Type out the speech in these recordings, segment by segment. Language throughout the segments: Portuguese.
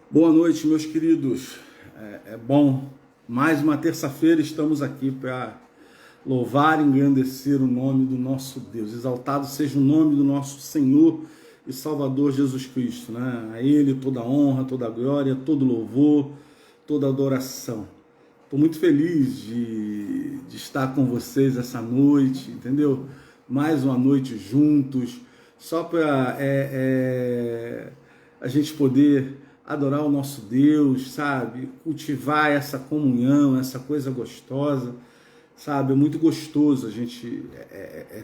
Boa noite, meus queridos. É bom, mais uma terça-feira estamos aqui para louvar e engrandecer o nome do nosso Deus. Exaltado seja o nome do nosso Senhor e Salvador Jesus Cristo, né? A Ele toda honra, toda glória, todo louvor, toda adoração. Estou muito feliz de estar com vocês essa noite, entendeu? Mais uma noite juntos, só para a gente poder adorar o nosso Deus, sabe? Cultivar essa comunhão, essa coisa gostosa, sabe? É muito gostoso a gente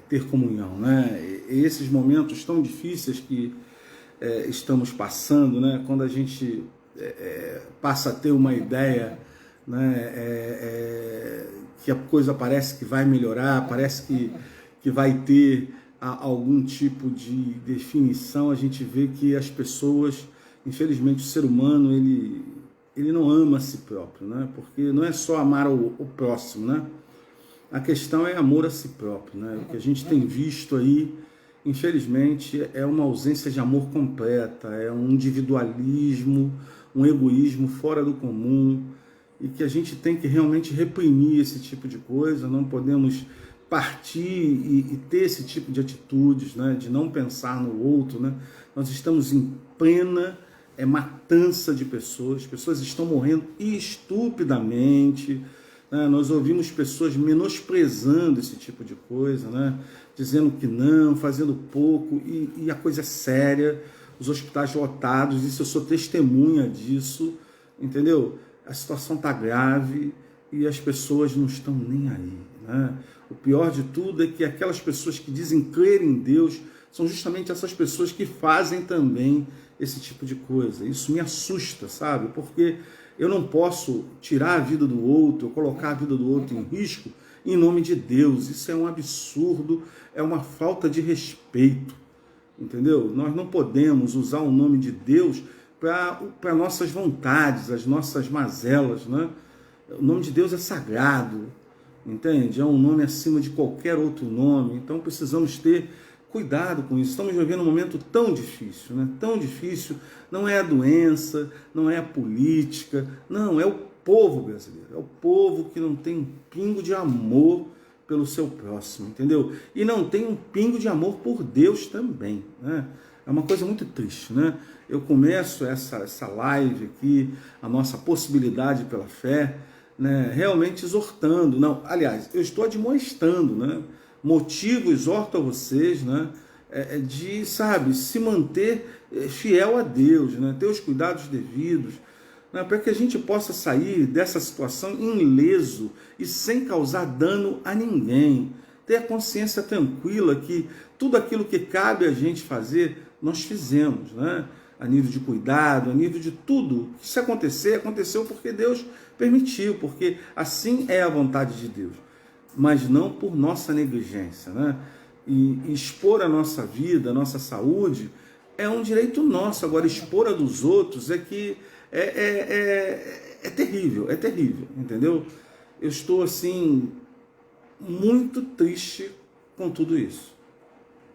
ter comunhão, né? E esses momentos tão difíceis que estamos passando, né? Quando a gente passa a ter uma ideia, né? Que a coisa parece que vai melhorar, parece que vai ter algum tipo de definição, a gente vê que as pessoas, infelizmente, o ser humano, ele não ama a si próprio, né? Porque não é só amar o próximo, né? A questão é amor a si próprio, né? O que a gente tem visto aí, infelizmente, é uma ausência de amor completa, é um individualismo, um egoísmo fora do comum, e que a gente tem que realmente reprimir esse tipo de coisa. Não podemos partir e ter esse tipo de atitudes, né? De não pensar no outro, né? Nós estamos em plena matança de pessoas estão morrendo estupidamente, né? Nós ouvimos pessoas menosprezando esse tipo de coisa, né? Dizendo que não, fazendo pouco, e a coisa é séria, os hospitais lotados, isso eu sou testemunha disso, entendeu? A situação está grave e as pessoas não estão nem aí, né? O pior de tudo é que aquelas pessoas que dizem crer em Deus são justamente essas pessoas que fazem também esse tipo de coisa. Isso me assusta, sabe? Porque eu não posso tirar a vida do outro, colocar a vida do outro em risco em nome de Deus. Isso é um absurdo, é uma falta de respeito, entendeu? Nós não podemos usar o nome de Deus para nossas vontades, as nossas mazelas, né? O nome de Deus é sagrado, entende? É um nome acima de qualquer outro nome, então precisamos ter cuidado com isso. Estamos vivendo um momento tão difícil, né? Tão difícil. Não é a doença, não é a política, não, é o povo brasileiro. É o povo que não tem um pingo de amor pelo seu próximo, entendeu? E não tem um pingo de amor por Deus também, né? É uma coisa muito triste, né? Eu começo essa live aqui, a nossa possibilidade pela fé, né? Realmente exortando, não, aliás, eu estou admoestando, né? Motivo, exorto a vocês, né? De, sabe, se manter fiel a Deus, né? Ter os cuidados devidos, né? Para que a gente possa sair dessa situação ileso e sem causar dano a ninguém. Ter a consciência tranquila que tudo aquilo que cabe a gente fazer, nós fizemos, né? A nível de cuidado, a nível de tudo. Se acontecer, aconteceu porque Deus permitiu, porque assim é a vontade de Deus, mas não por nossa negligência, né? E expor a nossa vida, a nossa saúde, é um direito nosso. Agora, expor a dos outros é que é terrível, entendeu? Eu estou, assim, muito triste com tudo isso.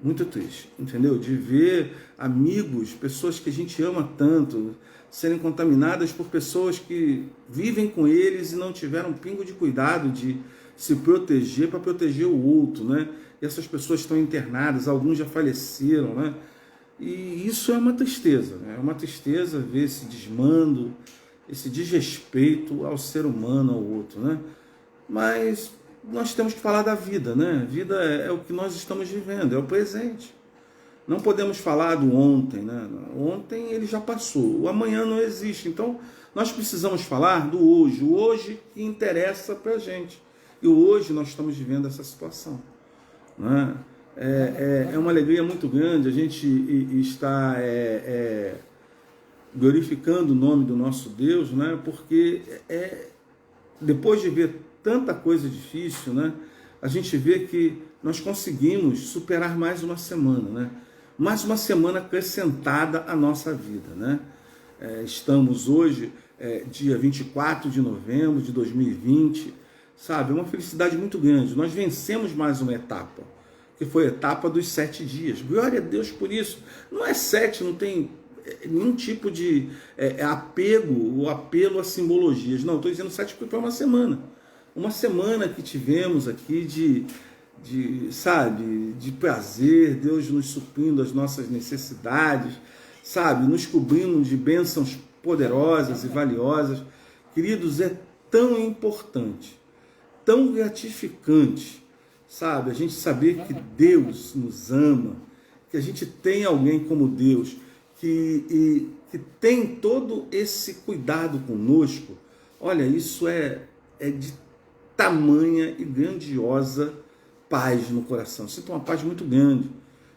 Muito triste, entendeu? De ver amigos, pessoas que a gente ama tanto, serem contaminadas por pessoas que vivem com eles e não tiveram um pingo de cuidado de se proteger para proteger o outro, né? E essas pessoas estão internadas, alguns já faleceram, né? E isso é uma tristeza, né? É uma tristeza ver esse desmando, esse desrespeito ao ser humano, ao outro, né? Mas nós temos que falar da vida, né? Vida é o que nós estamos vivendo, é o presente. Não podemos falar do ontem, né? Ontem ele já passou, o amanhã não existe. Então, nós precisamos falar do hoje, o hoje que interessa para a gente. E hoje nós estamos vivendo essa situação, né? É uma alegria muito grande a gente estar glorificando o nome do nosso Deus, né? Porque depois de ver tanta coisa difícil, né? A gente vê que nós conseguimos superar mais uma semana, né? Mais uma semana acrescentada à nossa vida, né? Estamos hoje, dia 24 de novembro de 2020, sabe? É uma felicidade muito grande. Nós vencemos mais uma etapa, que foi a etapa dos 7 dias. Glória a Deus por isso. Não é 7, não tem nenhum tipo de apego ou apelo a simbologias. Não, estou dizendo 7 para uma semana. Uma semana que tivemos aqui sabe, de prazer, Deus nos suprindo as nossas necessidades, sabe, nos cobrindo de bênçãos poderosas e valiosas. Queridos, é tão importante, tão gratificante, sabe, a gente saber que Deus nos ama, que a gente tem alguém como Deus, que tem todo esse cuidado conosco. Olha, isso é de tamanha e grandiosa paz no coração. Eu sinto uma paz muito grande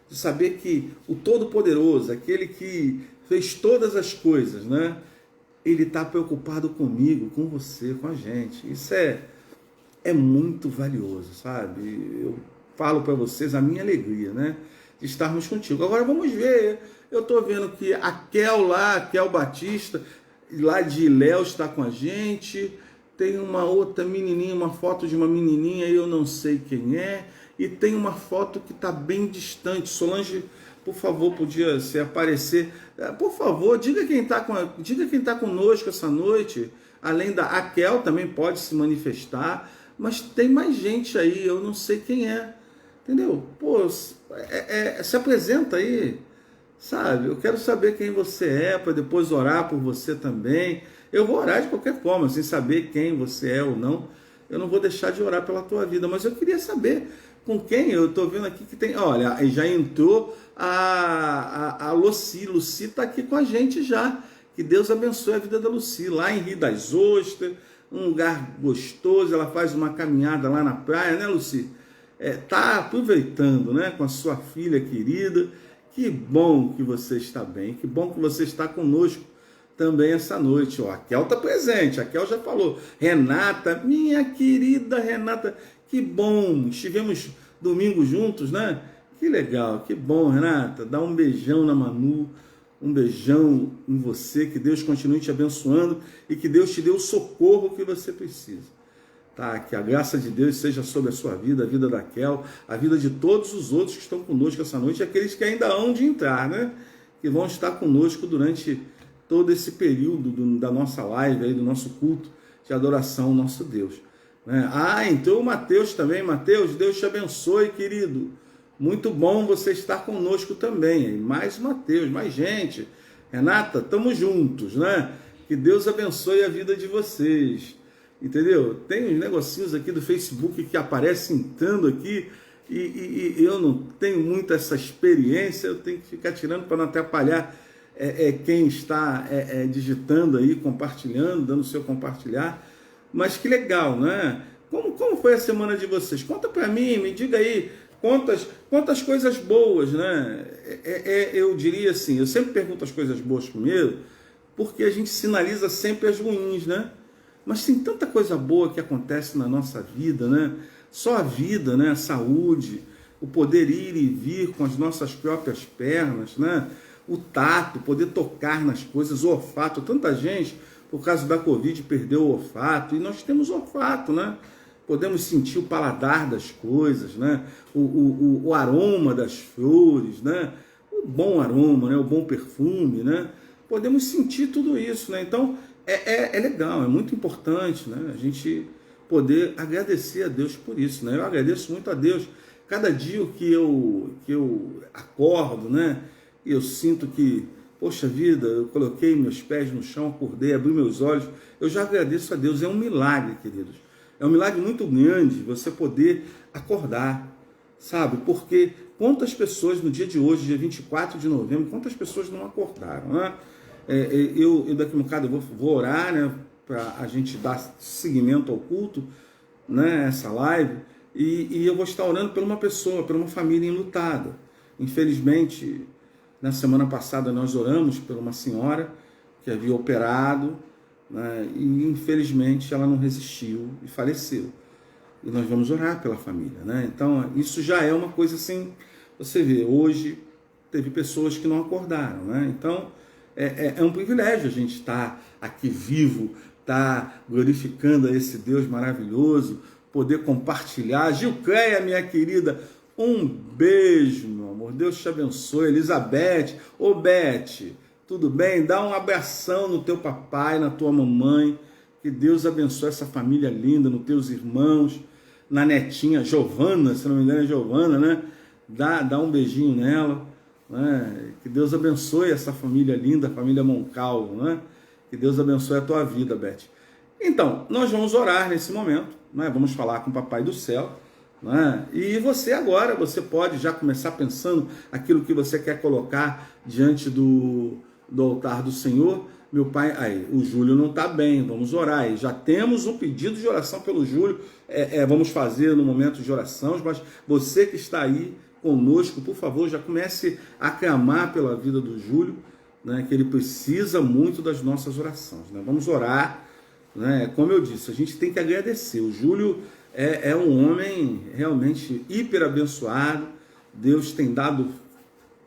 de saber que o Todo-Poderoso, aquele que fez todas as coisas, né? Ele está preocupado comigo, com você, com a gente. Isso é muito valioso, sabe? Eu falo para vocês a minha alegria, né? De estarmos contigo. Agora vamos ver. Eu estou vendo que a Kel Batista, lá de Ilhéus, está com a gente. Tem uma outra menininha, uma foto de uma menininha, eu não sei quem é. E tem uma foto que está bem distante. Solange, por favor, podia se aparecer. Por favor, diga quem está conosco essa noite. Além da Kel, também pode se manifestar. Mas tem mais gente aí, eu não sei quem é. Entendeu? Pô, se apresenta aí, sabe? Eu quero saber quem você é, para depois orar por você também. Eu vou orar de qualquer forma, sem saber quem você é ou não. Eu não vou deixar de orar pela tua vida, mas eu queria saber com quem. Eu estou vendo aqui que tem... Olha, já entrou a Lucy. Lucy está aqui com a gente já. Que Deus abençoe a vida da Lucy, lá em Rio das Ostras, um lugar gostoso. Ela faz uma caminhada lá na praia, né, Lucy? Tá aproveitando, né, com a sua filha querida. Que bom que você está bem, que bom que você está conosco também essa noite. Ó, a Kel está presente, a Kel já falou. Renata, minha querida Renata, que bom, estivemos domingo juntos, né? Que legal, que bom, Renata. Dá um beijão na Manu, um beijão em você, que Deus continue te abençoando e que Deus te dê o socorro que você precisa. Tá, que a graça de Deus seja sobre a sua vida, a vida da Kel, a vida de todos os outros que estão conosco essa noite, e aqueles que ainda hão de entrar, né? Que vão estar conosco durante todo esse período da nossa live, aí, do nosso culto de adoração ao nosso Deus. Né? Entrou o Mateus também. Mateus, Deus te abençoe, querido. Muito bom você estar conosco também. E mais Mateus, mais gente. Renata, estamos juntos, né? Que Deus abençoe a vida de vocês. Entendeu? Tem uns negocinhos aqui do Facebook que aparecem entrando aqui e eu não tenho muito essa experiência, eu tenho que ficar tirando para não atrapalhar quem está digitando aí, compartilhando, dando o seu compartilhar. Mas que legal, né? Como foi a semana de vocês? Conta para mim, me diga aí quantas coisas boas, né? Eu diria assim, eu sempre pergunto as coisas boas primeiro, porque a gente sinaliza sempre as ruins, né? Mas tem tanta coisa boa que acontece na nossa vida, né? Só a vida, né? A saúde, o poder ir e vir com as nossas próprias pernas, né? O tato, poder tocar nas coisas, o olfato. Tanta gente, por causa da Covid, perdeu o olfato. E nós temos olfato, né? Podemos sentir o paladar das coisas, né? O aroma das flores, né? O bom aroma, né? O bom perfume, né? Podemos sentir tudo isso, né? Então, é legal, é muito importante, né? A gente poder agradecer a Deus por isso, né? Eu agradeço muito a Deus. Cada dia que eu acordo, né? E eu sinto que, poxa vida, eu coloquei meus pés no chão, acordei, abri meus olhos, eu já agradeço a Deus. É um milagre, queridos. É um milagre muito grande você poder acordar, sabe? Porque quantas pessoas no dia de hoje, dia 24 de novembro, quantas pessoas não acordaram, né? Eu daqui a um bocado vou orar, né, para a gente dar seguimento ao culto, né, essa live, e eu vou estar orando por uma pessoa, por uma família enlutada. Infelizmente, na semana passada nós oramos por uma senhora que havia operado, né, e infelizmente ela não resistiu e faleceu. E nós vamos orar pela família, né? Então isso já é uma coisa assim, você vê, hoje teve pessoas que não acordaram, né? Então é um privilégio a gente estar aqui vivo, estar glorificando a esse Deus maravilhoso, poder compartilhar. Gilcleia, minha querida, um beijo, meu amor. Deus te abençoe. Elizabeth, Beth, Tudo bem? Dá um abração no teu papai, na tua mamãe. Que Deus abençoe essa família linda, nos teus irmãos, na netinha Giovana, se não me engano é Giovana, né? Dá um beijinho nela, né? Que Deus abençoe essa família linda, a família Moncal, né? Que Deus abençoe a tua vida, Beth. Então, nós vamos orar nesse momento, né? Vamos falar com o Papai do Céu, né? E você agora, você pode já começar pensando aquilo que você quer colocar diante do altar do Senhor. Meu pai, aí, o Júlio não está bem, vamos orar aí. Já temos um pedido de oração pelo Júlio, vamos fazer no momento de oração, mas você que está aí conosco, por favor, já comece a clamar pela vida do Júlio, né, que ele precisa muito das nossas orações, né? Vamos orar, né? Como eu disse, a gente tem que agradecer. O Júlio é um homem realmente hiper abençoado, Deus tem dado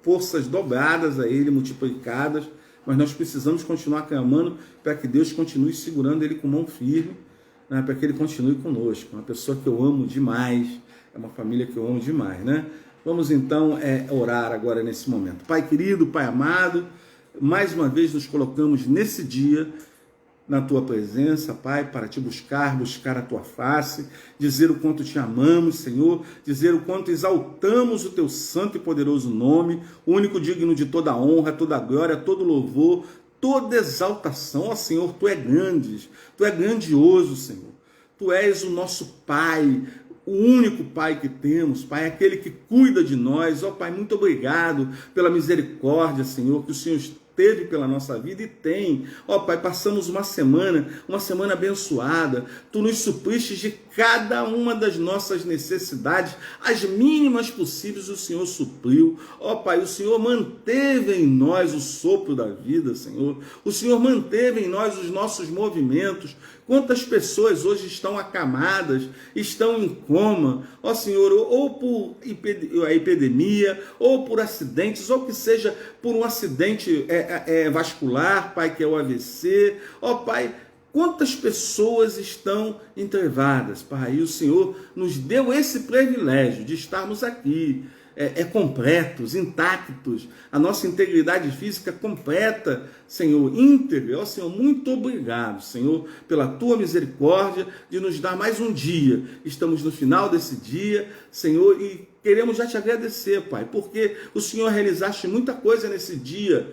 forças dobradas a ele, multiplicadas, mas nós precisamos continuar clamando para que Deus continue segurando ele com mão firme, né, para que ele continue conosco. Uma pessoa que eu amo demais, é uma família que eu amo demais, né? Vamos então orar agora nesse momento. Pai querido, Pai amado, mais uma vez nos colocamos nesse dia na tua presença, Pai, para te buscar a tua face, dizer o quanto te amamos, Senhor, dizer o quanto exaltamos o teu santo e poderoso nome, o único digno de toda honra, toda glória, todo louvor, toda exaltação. Ó Senhor, tu é grande, tu é grandioso, Senhor, tu és o nosso Pai, o único Pai que temos, Pai, aquele que cuida de nós. Ó Pai, muito obrigado pela misericórdia, Senhor, que o Senhor teve pela nossa vida e tem. Ó Pai, passamos uma semana abençoada, tu nos supriste de cada uma das nossas necessidades, as mínimas possíveis o Senhor supriu. Ó Pai, o Senhor manteve em nós o sopro da vida, Senhor, o Senhor manteve em nós os nossos movimentos. Quantas pessoas hoje estão acamadas, estão em coma, ó Senhor, ou por a epidemia, ou por acidentes, ou que seja por um acidente vascular, Pai, que é o AVC. Ó Pai, quantas pessoas estão entrevadas, Pai, e o Senhor nos deu esse privilégio de estarmos aqui, completos, intactos, a nossa integridade física completa, Senhor, íntegra. Ó Senhor, muito obrigado, Senhor, pela tua misericórdia de nos dar mais um dia. Estamos no final desse dia, Senhor, e queremos já te agradecer, Pai, porque o Senhor realizaste muita coisa nesse dia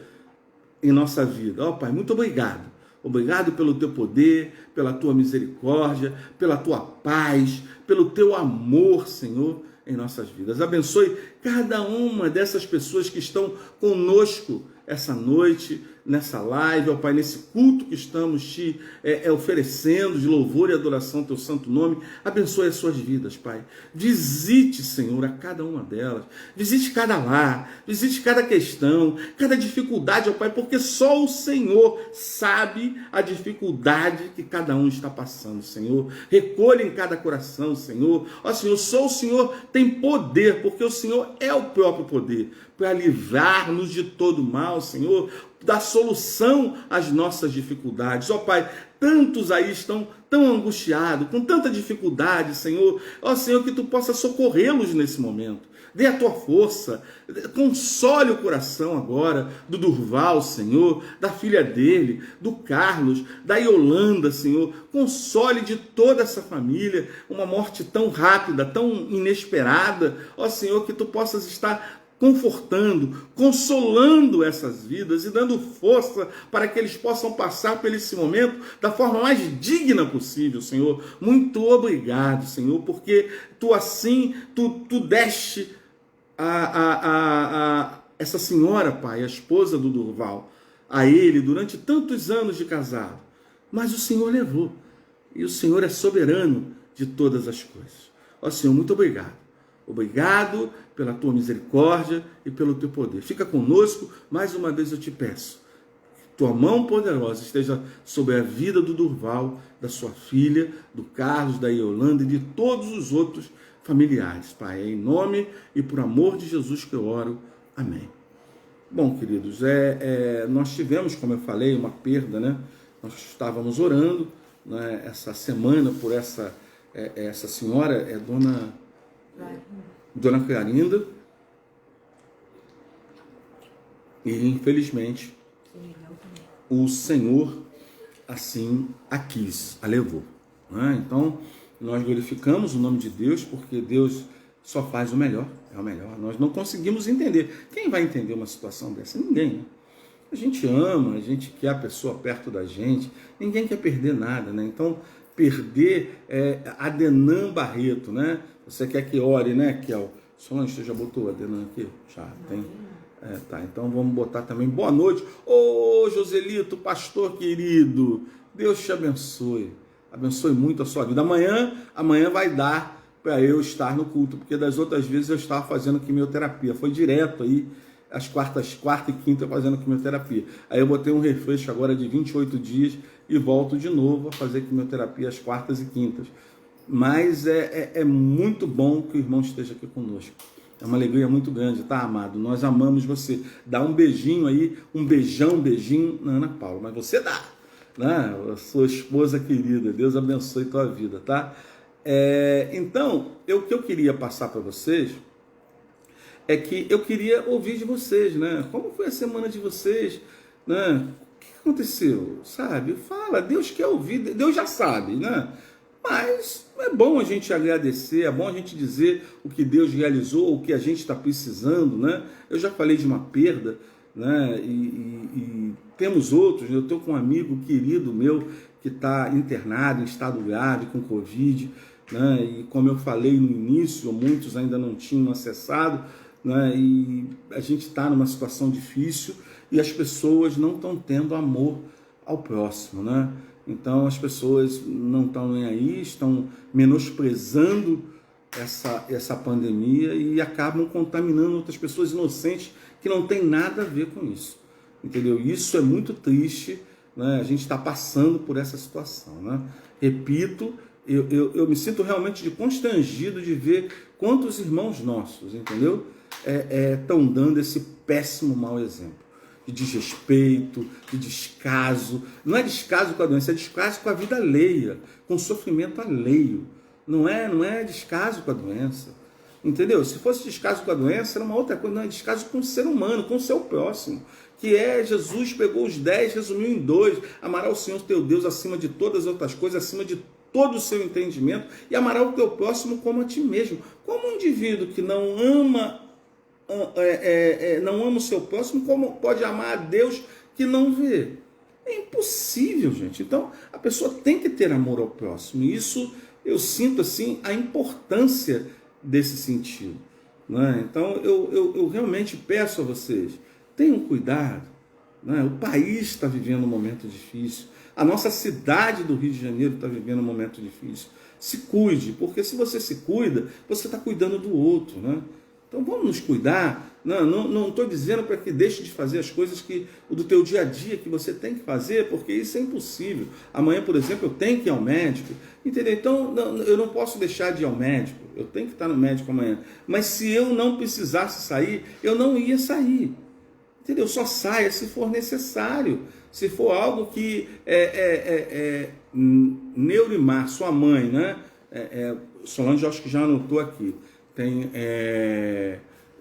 em nossa vida. Ó Pai, muito obrigado. Obrigado pelo teu poder, pela tua misericórdia, pela tua paz, pelo teu amor, Senhor, em nossas vidas. Abençoe cada uma dessas pessoas que estão conosco essa noite, nessa live, ó Pai, nesse culto que estamos te oferecendo de louvor e adoração ao teu santo nome. Abençoe as suas vidas, Pai. Visite, Senhor, a cada uma delas. Visite cada lar, visite cada questão, cada dificuldade, ó Pai, porque só o Senhor sabe a dificuldade que cada um está passando, Senhor. Recolha em cada coração, Senhor. Ó Senhor, só o Senhor tem poder, porque o Senhor é o próprio poder para livrar-nos de todo mal, Senhor, dar solução às nossas dificuldades. Ó Pai, tantos aí estão tão angustiados, com tanta dificuldade, Senhor. Ó Senhor, que tu possa socorrê-los nesse momento. Dê a tua força, console o coração agora do Durval, Senhor, da filha dele, do Carlos, da Yolanda, Senhor. Console de toda essa família, uma morte tão rápida, tão inesperada. Ó Senhor, que tu possas estar confortando, consolando essas vidas e dando força para que eles possam passar por esse momento da forma mais digna possível, Senhor. Muito obrigado, Senhor, porque tu assim, tu deste essa senhora, Pai, a esposa do Durval, a ele durante tantos anos de casado, mas o Senhor levou, e o Senhor é soberano de todas as coisas. Ó Senhor, muito obrigado. Obrigado pela tua misericórdia e pelo teu poder. Fica conosco, mais uma vez eu te peço. Tua mão poderosa esteja sobre a vida do Durval, da sua filha, do Carlos, da Yolanda e de todos os outros familiares, Pai. É em nome e por amor de Jesus que eu oro. Amém. Bom, queridos, nós tivemos, como eu falei, uma perda, né? Nós estávamos orando, né, essa semana por essa senhora, Dona Clarinda, e infelizmente o Senhor assim a quis, a levou. Né? Então, nós glorificamos o nome de Deus, porque Deus só faz o melhor, é o melhor. Nós não conseguimos entender. Quem vai entender uma situação dessa? Ninguém. Né? A gente ama, a gente quer a pessoa perto da gente, ninguém quer perder nada, né? Então, perder é Adenan Barreto, né? Você quer que ore, né, Kel? Solange, você já botou Adenan aqui? Já, tem. Tá, então vamos botar também. Boa noite. Ô, Joselito, pastor querido, Deus te abençoe. Abençoe muito a sua vida. Amanhã vai dar para eu estar no culto, porque das outras vezes eu estava fazendo quimioterapia. Foi direto aí, às quarta e quinta, fazendo quimioterapia. Aí eu botei um refresco agora de 28 dias e volto de novo a fazer quimioterapia às quartas e quintas. Mas é muito bom que o irmão esteja aqui conosco. É uma alegria muito grande, tá, amado? Nós amamos você. Dá um beijinho aí, um beijinho na Ana Paula. Mas você dá, né? A sua esposa querida. Deus abençoe tua vida, tá? Então, o que eu queria passar para vocês é que eu queria ouvir de vocês, né? Como foi a semana de vocês, né? O que aconteceu, sabe? Fala, Deus quer ouvir, Deus já sabe, né? Mas é bom a gente agradecer, é bom a gente dizer o que Deus realizou, o que a gente está precisando, né? Eu já falei de uma perda, né? E temos outros. Eu estou com um amigo querido meu que está internado em estado grave com Covid, né? E como eu falei no início, muitos ainda não tinham acessado, né? E a gente está numa situação difícil e as pessoas não estão tendo amor ao próximo, né? Então as pessoas não estão nem aí, estão menosprezando essa pandemia e acabam contaminando outras pessoas inocentes que não tem nada a ver com isso, entendeu? Isso é muito triste, né? A gente está passando por essa situação, né? Repito, eu me sinto realmente constrangido de ver quantos irmãos nossos, entendeu? Estão dando esse péssimo mau exemplo. De desrespeito, de descaso. Não é descaso com a doença, é descaso com a vida alheia, com o sofrimento alheio. Não é descaso com a doença. Entendeu? Se fosse descaso com a doença, era uma outra coisa. Não, é descaso com o ser humano, com o seu próximo. Que Jesus pegou os 10, resumiu em 2. Amará o Senhor teu Deus acima de todas as outras coisas, acima de todo o seu entendimento, e amará o teu próximo como a ti mesmo. Como um indivíduo que não ama o seu próximo, como pode amar a Deus que não vê? É impossível, gente. Então, a pessoa tem que ter amor ao próximo. E isso, eu sinto assim a importância desse sentido, né? Então, eu realmente peço a vocês, tenham cuidado, né? O país está vivendo um momento difícil. A nossa cidade do Rio de Janeiro está vivendo um momento difícil. Se cuide, porque se você se cuida, você está cuidando do outro, né? Então vamos nos cuidar. Não estou dizendo para que deixe de fazer as coisas do teu dia a dia que você tem que fazer, porque isso é impossível. Amanhã, por exemplo, eu tenho que ir ao médico, entendeu? Então eu não posso deixar de ir ao médico, eu tenho que estar no médico amanhã. Mas se eu não precisasse sair, eu não ia sair, entendeu? Só saia se for necessário, se for algo que Neurimar, sua mãe, né? Solange, acho que já anotou aqui. Tem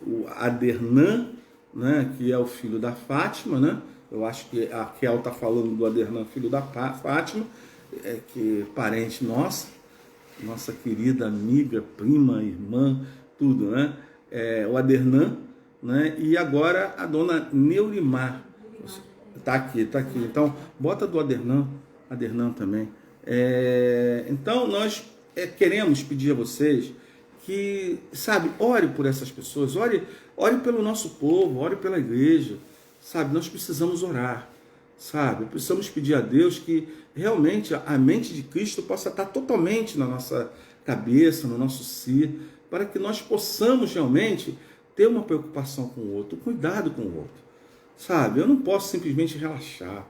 o Adernan, né, que é o filho da Fátima, né? Eu acho que a Kel está falando do Adernan, filho da Fátima, que é parente nossa querida amiga, prima, irmã, tudo, né? O Adernan, né? E agora a dona Neurimar. Tá aqui. Então, bota do Adernan também. Então, nós queremos pedir a vocês que, sabe, ore por essas pessoas, ore pelo nosso povo, ore pela igreja, sabe? Nós precisamos orar, sabe? Precisamos pedir a Deus que realmente a mente de Cristo possa estar totalmente na nossa cabeça, no nosso ser, para que nós possamos realmente ter uma preocupação com o outro, cuidado com o outro, sabe? Eu não posso simplesmente relaxar,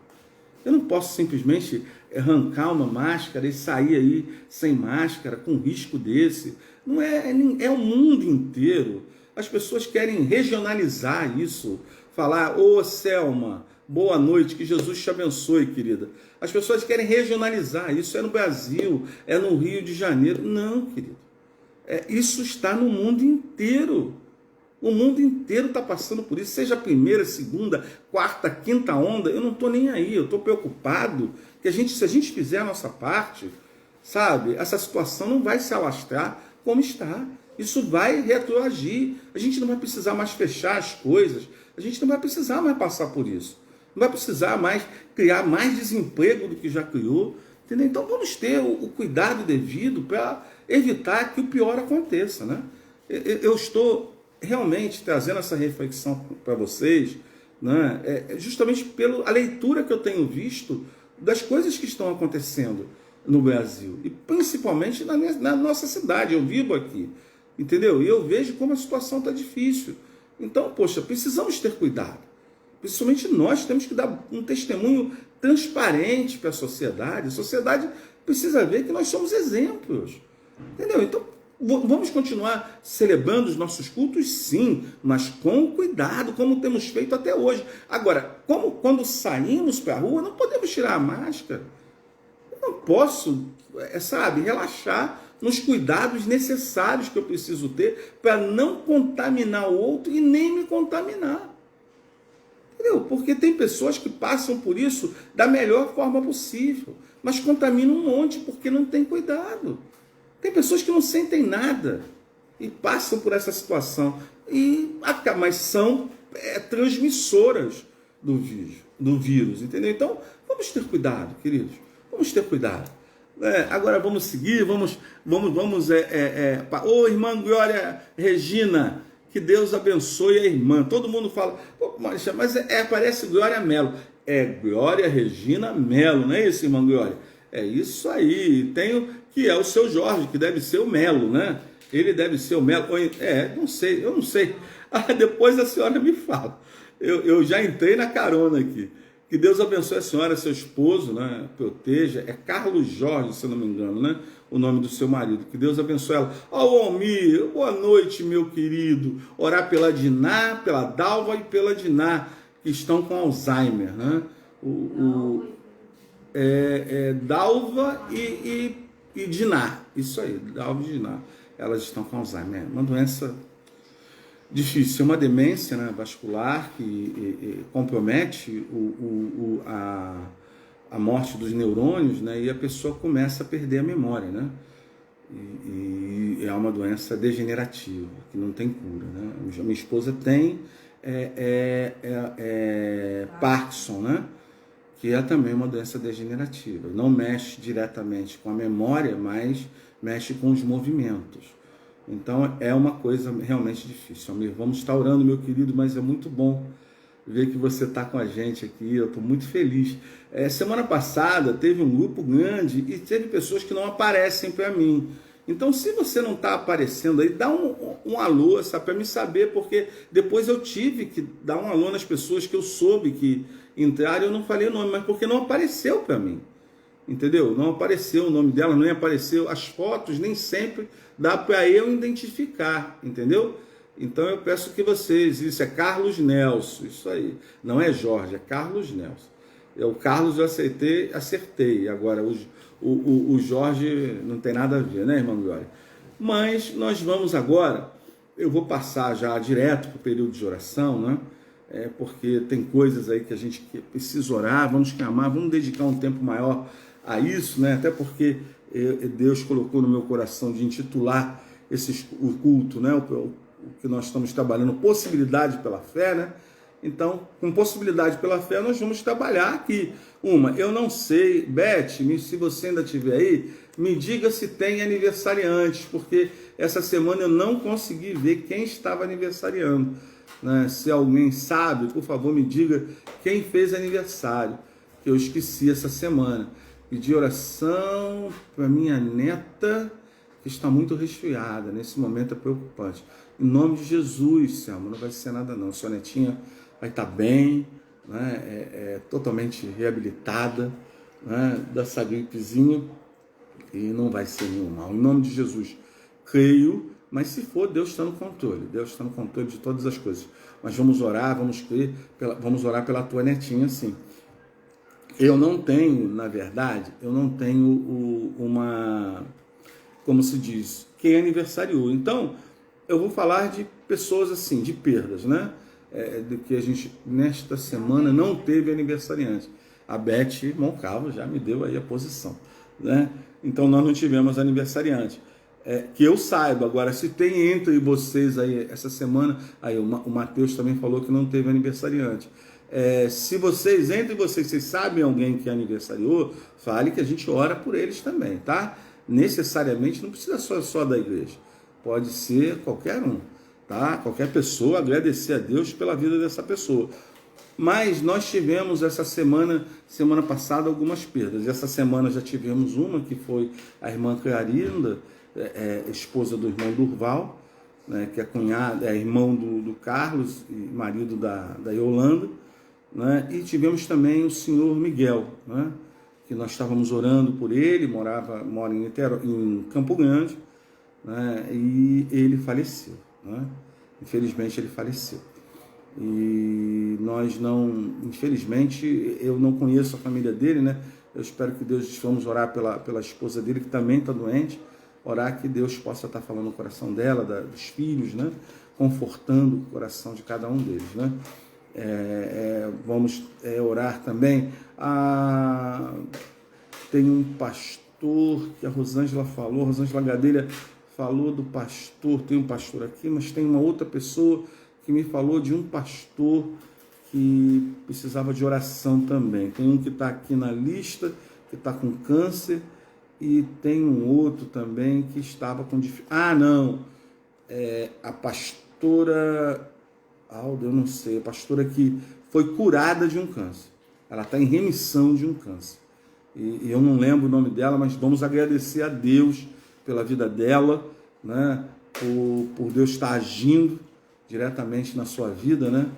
eu não posso simplesmente arrancar uma máscara e sair aí sem máscara, com um risco desse. Não é o mundo inteiro. As pessoas querem regionalizar isso, falar, ô Selma, boa noite, que Jesus te abençoe, querida. As pessoas querem regionalizar, isso é no Brasil, é no Rio de Janeiro. Não, querido. Isso está no mundo inteiro. O mundo inteiro está passando por isso, seja a primeira, segunda, quarta, quinta onda, eu não estou nem aí, eu estou preocupado que se a gente fizer a nossa parte, sabe, essa situação não vai se alastrar como está. Isso vai retroagir, a gente não vai precisar mais fechar as coisas, a gente não vai precisar mais passar por isso, não vai precisar mais criar mais desemprego do que já criou, entendeu? Então vamos ter o cuidado devido para evitar que o pior aconteça, né? Eu estou realmente trazendo essa reflexão para vocês, né, justamente pela leitura que eu tenho visto das coisas que estão acontecendo no Brasil, e principalmente na nossa cidade, eu vivo aqui, entendeu? E eu vejo como a situação está difícil. Então, poxa, precisamos ter cuidado. Principalmente nós temos que dar um testemunho transparente para a sociedade precisa ver que nós somos exemplos, entendeu? Então, vamos continuar celebrando os nossos cultos, sim, mas com cuidado, como temos feito até hoje. Agora, quando saímos para a rua, não podemos tirar a máscara. Eu não posso, relaxar nos cuidados necessários que eu preciso ter para não contaminar o outro e nem me contaminar. Entendeu? Porque tem pessoas que passam por isso da melhor forma possível, mas contaminam um monte porque não tem cuidado. Tem pessoas que não sentem nada e passam por essa situação, mas são transmissoras do vírus, entendeu? Então, vamos ter cuidado, queridos, vamos ter cuidado. Agora vamos seguir, vamos ô irmã Glória Regina, que Deus abençoe a irmã. Todo mundo fala, mas parece Glória Melo. É Glória Regina Melo, não é isso, irmã Glória? É isso aí, que é o seu Jorge, que deve ser o Melo, né? Ele deve ser o Melo, eu não sei. Depois a senhora me fala. Eu já entrei na carona aqui. Que Deus abençoe a senhora, seu esposo, né? Proteja. É Carlos Jorge, se eu não me engano, né? O nome do seu marido. Que Deus abençoe ela. Almir, boa noite, meu querido. Orar pela Diná, pela Dalva e pela Diná, que estão com Alzheimer, né? Dalva e Diná. Isso aí, Dalva e Diná. Elas estão com Alzheimer. Uma doença difícil, é uma demência, né, vascular que compromete a morte dos neurônios, né, e a pessoa começa a perder a memória, né, e é uma doença degenerativa, que não tem cura, né. Minha esposa tem Parkinson, né, que é também uma doença degenerativa, não mexe diretamente com a memória, mas mexe com os movimentos. Então é uma coisa realmente difícil. Amigo, vamos estar orando, meu querido, mas é muito bom ver que você está com a gente aqui. Eu estou muito feliz. Semana passada teve um grupo grande e teve pessoas que não aparecem para mim. Então, se você não está aparecendo aí, dá um alô, para me saber, porque depois eu tive que dar um alô nas pessoas que eu soube que entraram. Eu não falei o nome, mas porque não apareceu para mim. Entendeu? Não apareceu o nome dela, nem apareceu as fotos, nem sempre dá para eu identificar, entendeu? Então eu peço que vocês, isso é Carlos Nelson, isso aí, não é Jorge, é Carlos Nelson. O Carlos eu acertei, agora o Jorge não tem nada a ver, né, irmã Glória? Mas nós vamos agora, eu vou passar já direto para o período de oração, né? Porque tem coisas aí que a gente precisa orar, vamos clamar, vamos dedicar um tempo maior a isso, né? Até porque Deus colocou no meu coração de intitular o culto, né? O que nós estamos trabalhando, possibilidade pela fé, né? Então, com possibilidade pela fé, nós vamos trabalhar aqui. Eu não sei, Beth, se você ainda estiver aí, me diga se tem aniversariantes, porque essa semana eu não consegui ver quem estava aniversariando, né? Se alguém sabe, por favor, me diga quem fez aniversário, que eu esqueci essa semana. Pedi oração para minha neta, que está muito resfriada. Nesse momento é preocupante. Em nome de Jesus, Selma, não vai ser nada não. Sua netinha vai estar bem, né? Totalmente reabilitada, né? Dessa gripezinha, e não vai ser nenhum mal. Em nome de Jesus, creio, mas se for, Deus está no controle. Deus está no controle de todas as coisas. Mas vamos orar, vamos crer, vamos orar pela tua netinha, sim. Eu não tenho, na verdade, como se diz, quem aniversariou. Então, eu vou falar de pessoas assim, de perdas, né? De que a gente, nesta semana, não teve aniversariante. A Beth Moncalvo já me deu aí a posição, né? Então nós não tivemos aniversariante. Que eu saiba. Agora, se tem entre vocês aí essa semana, aí o Matheus também falou que não teve aniversariante. Se vocês, entre vocês sabem alguém que aniversariou, fale que a gente ora por eles também, tá? Necessariamente não precisa só da igreja, pode ser qualquer um, tá? Qualquer pessoa, agradecer a Deus pela vida dessa pessoa. Mas nós tivemos essa semana passada, algumas perdas. Essa semana já tivemos uma, que foi a irmã Clarinda, esposa do irmão Durval, né, que é cunhada, irmão do Carlos e marido da Yolanda, né, e tivemos também o senhor Miguel, né, que nós estávamos orando por ele, mora em Campo Grande, né, e ele faleceu, né, infelizmente ele faleceu. E nós não, infelizmente, eu não conheço a família dele, né, eu espero que Deus, vamos orar pela esposa dele, que também está doente, orar que Deus possa estar falando no coração dela, dos filhos, né? Confortando o coração de cada um deles, né? Vamos orar também. Tem um pastor que a Rosângela falou, Rosângela Gadelha falou do pastor, tem um pastor aqui, mas tem uma outra pessoa que me falou de um pastor que precisava de oração também. Tem um que está aqui na lista, que está com câncer, e tem um outro também que estava com dificuldade. A pastora Alda, eu não sei, a pastora que foi curada de um câncer. Ela está em remissão de um câncer. E eu não lembro o nome dela, mas vamos agradecer a Deus pela vida dela, né? Por Deus estar agindo diretamente na sua vida, né?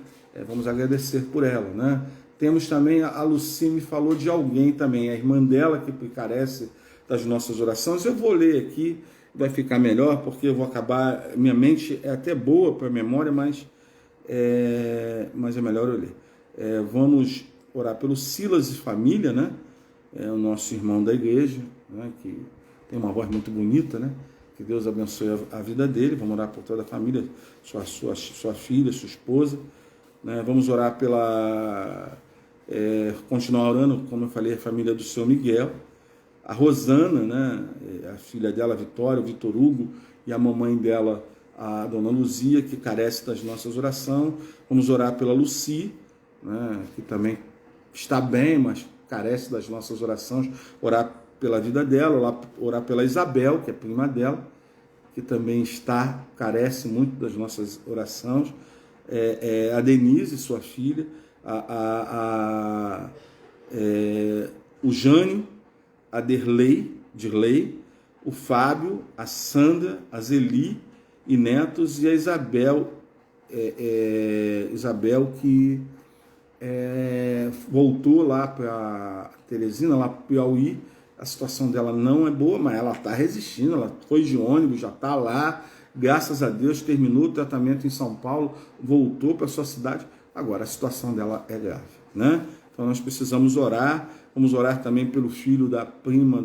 Vamos agradecer por ela, né? Temos também, a Lucy me falou de alguém também, a irmã dela que carece das nossas orações. Eu vou ler aqui, vai ficar melhor, porque eu vou acabar, minha mente é até boa para a memória, mas é melhor eu ler. Vamos orar pelo Silas e família, né? O nosso irmão da igreja, né? Que tem uma voz muito bonita, né? Que Deus abençoe a vida dele. Vamos orar por toda a família, sua filha, sua esposa, né? Vamos orar continuar orando, como eu falei, a família do seu Miguel, a Rosana, né, a filha dela, a Vitória, o Vitor Hugo, e a mamãe dela, a dona Luzia, que carece das nossas orações. Vamos orar pela Lucy, né, que também está bem, mas carece das nossas orações. Orar pela vida dela, orar pela Isabel, que é prima dela, que também carece muito das nossas orações. A Denise, sua filha, o Jânio, a Dirley, o Fábio, a Sandra, a Zeli e netos, e a Isabel, que voltou lá para Teresina, lá para o Piauí. A situação dela não é boa, mas ela está resistindo, ela foi de ônibus, já está lá, graças a Deus, terminou o tratamento em São Paulo, voltou para a sua cidade. Agora a situação dela é grave, né? Então nós precisamos orar. Vamos orar também pelo filho da prima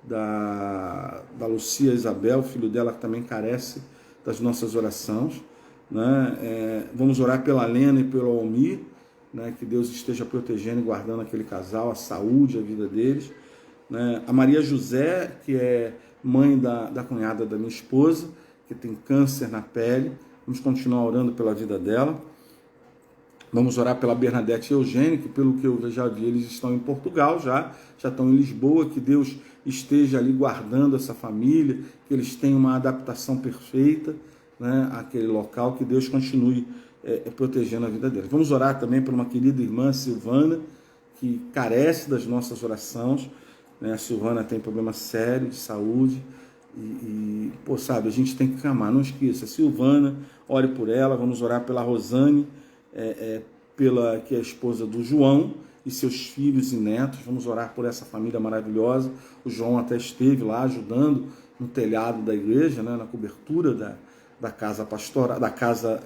da Lucia, Isabel, o filho dela que também carece das nossas orações, né? Vamos orar pela Lena e pelo Almir, né? Que Deus esteja protegendo e guardando aquele casal, a saúde, a vida deles, né? A Maria José, que é mãe da cunhada da minha esposa, que tem câncer na pele. Vamos continuar orando pela vida dela. Vamos orar pela Bernadette e Eugênio, que pelo que eu já vi, eles estão em Portugal, já estão em Lisboa, que Deus esteja ali guardando essa família, que eles tenham uma adaptação perfeita, né, àquele local, que Deus continue protegendo a vida deles. Vamos orar também por uma querida irmã, Silvana, que carece das nossas orações, né? A Silvana tem problema sério de saúde, sabe, a gente tem que clamar, não esqueça, Silvana, ore por ela. Vamos orar pela Rosane, que é a esposa do João, e seus filhos e netos. Vamos orar por essa família maravilhosa. O João até esteve lá ajudando no telhado da igreja, né, na cobertura da casa pastoral, da casa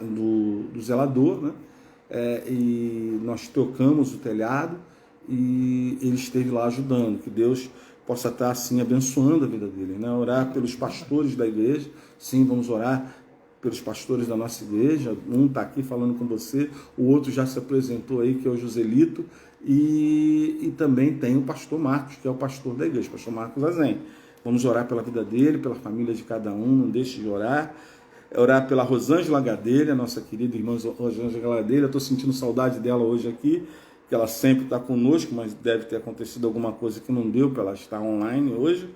do zelador, né? E nós tocamos o telhado e ele esteve lá ajudando. Que Deus possa estar assim abençoando a vida dele, né? Orar pelos pastores da igreja. Sim, vamos orar pelos pastores da nossa igreja. Um está aqui falando com você, o outro já se apresentou aí, que é o Joselito, e também tem o pastor Marcos, que é o pastor da igreja, pastor Marcos Azen. Vamos orar pela vida dele, pela família de cada um, não deixe de orar. Orar pela Rosângela Gadelha, nossa querida irmã Rosângela Gadelha. Estou sentindo saudade dela hoje aqui, que ela sempre está conosco, mas deve ter acontecido alguma coisa que não deu para ela estar online hoje,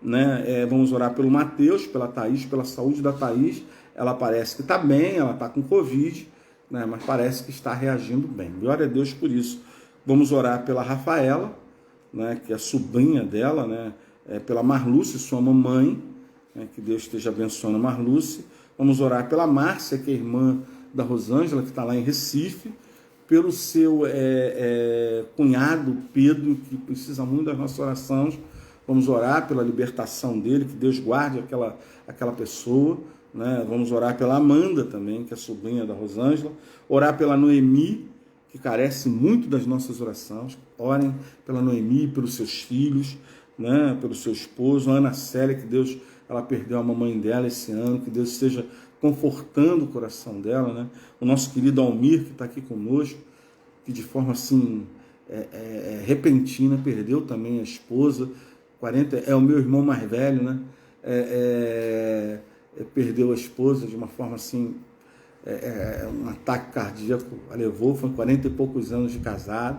né? Vamos orar pelo Mateus, pela Thaís, pela saúde da Thaís. Ela parece que está bem, ela está com Covid, né? Mas parece que está reagindo bem. Glória a Deus por isso. Vamos orar pela Rafaela, né? Que é a sobrinha dela, né? Pela Marluce, sua mamãe, né? Que Deus esteja abençoando a Marluce. Vamos orar pela Márcia, que é irmã da Rosângela, que está lá em Recife, pelo seu cunhado Pedro, que precisa muito das nossas orações. Vamos orar pela libertação dele, que Deus guarde aquela pessoa, né? Vamos orar pela Amanda também, que é sobrinha da Rosângela. Orar pela Noemi, que carece muito das nossas orações. Orem pela Noemi, pelos seus filhos, né? Pelo seu esposo. A Ana Célia, que Deus... Ela perdeu a mamãe dela esse ano, que Deus esteja confortando o coração dela, né? O nosso querido Almir, que está aqui conosco, que de forma assim repentina perdeu também a esposa. 40, é o meu irmão mais velho, né? Perdeu a esposa de uma forma assim, um ataque cardíaco a levou, foi 40 e poucos anos de casado.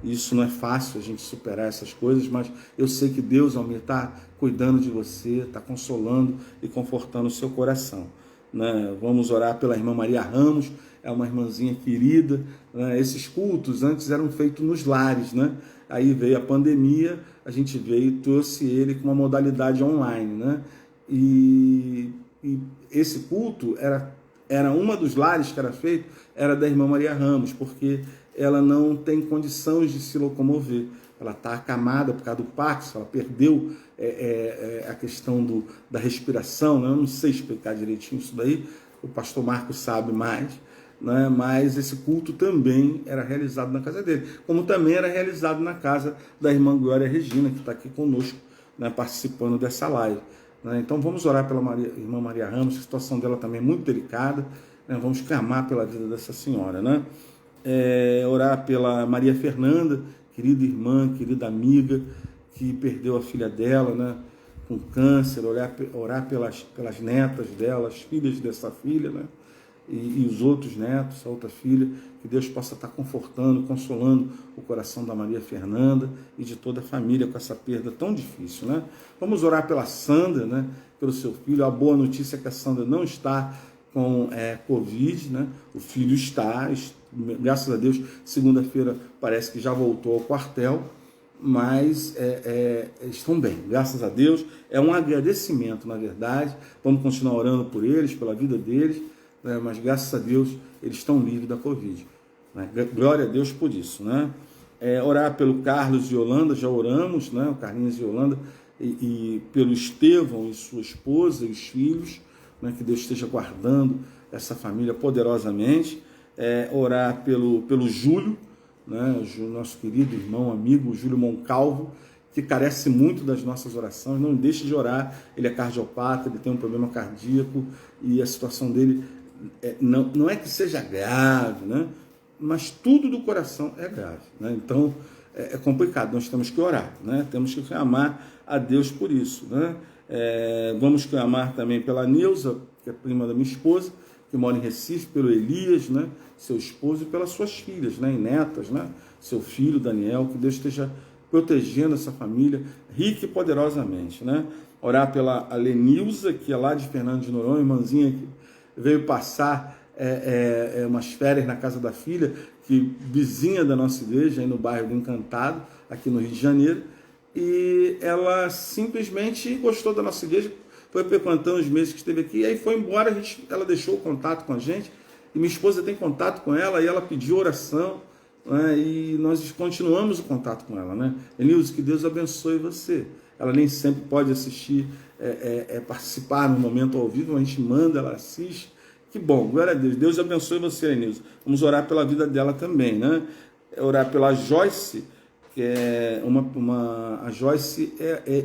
Isso não é fácil a gente superar essas coisas, mas eu sei que Deus, Almir, está cuidando de você, está consolando e confortando o seu coração, né? Vamos orar pela irmã Maria Ramos, é uma irmãzinha querida, né? Esses cultos antes eram feitos nos lares, né? Aí veio a pandemia, a gente veio e trouxe ele com uma modalidade online, né? E esse culto era uma dos lares que era feito, era da irmã Maria Ramos, porque ela não tem condições de se locomover. Ela está acamada por causa do Parkinson, ela perdeu a questão da respiração, né? Eu não sei explicar direitinho isso daí, o pastor Marcos sabe mais, né? Mas esse culto também era realizado na casa dele, como também era realizado na casa da irmã Glória Regina, que está aqui conosco, né? Participando dessa live, né? Então vamos orar pela irmã Maria Ramos, a situação dela também é muito delicada, né? Vamos clamar pela vida dessa senhora, né? Orar pela Maria Fernanda, querida irmã, querida amiga, que perdeu a filha dela, né, com câncer. Orar pelas netas dela, as filhas dessa filha, né, e os outros netos, a outra filha, que Deus possa estar confortando, consolando o coração da Maria Fernanda e de toda a família com essa perda tão difícil, né. Vamos orar pela Sandra, né, pelo seu filho. A boa notícia é que a Sandra não está com Covid, né? O filho está, graças a Deus, segunda-feira parece que já voltou ao quartel, mas estão bem, graças a Deus. É um agradecimento, na verdade. Vamos continuar orando por eles, pela vida deles, né? Mas graças a Deus eles estão livres da Covid, né? Glória a Deus por isso, né? Orar pelo Carlos e Yolanda, já oramos, né? O Carlinhos e Yolanda, e pelo Estevão e sua esposa e os filhos, né? Que Deus esteja guardando essa família poderosamente. Orar pelo Júlio, né? O nosso querido irmão, amigo, Júlio Moncalvo, que carece muito das nossas orações. Não deixe de orar. Ele é cardiopata, ele tem um problema cardíaco e a situação dele não é que seja grave, né? Mas tudo do coração é grave, né? Então é complicado, nós temos que orar, né? Temos que clamar a Deus por isso, né? Vamos clamar também pela Neuza, que é prima da minha esposa, que mora em Recife, pelo Elias, né, seu esposo, e pelas suas filhas, né, e netas, né, seu filho Daniel, que Deus esteja protegendo essa família rica e poderosamente, né. Orar pela Lenilza, que é lá de Fernando de Noronha, irmãzinha que veio passar umas férias na casa da filha, que vizinha da nossa igreja, aí no bairro do Encantado, aqui no Rio de Janeiro, e ela simplesmente gostou da nossa igreja, foi frequentando os meses que esteve aqui, e aí foi embora. Ela deixou o contato com a gente, e minha esposa tem contato com ela, e ela pediu oração, né, e nós continuamos o contato com ela, né? Enilson, que Deus abençoe você. Ela nem sempre pode assistir, participar no momento ao vivo, a gente manda, ela assiste. Que bom, glória a Deus. Deus abençoe você, Enilson. Vamos orar pela vida dela também, né? Orar pela Joyce, que é a Joyce,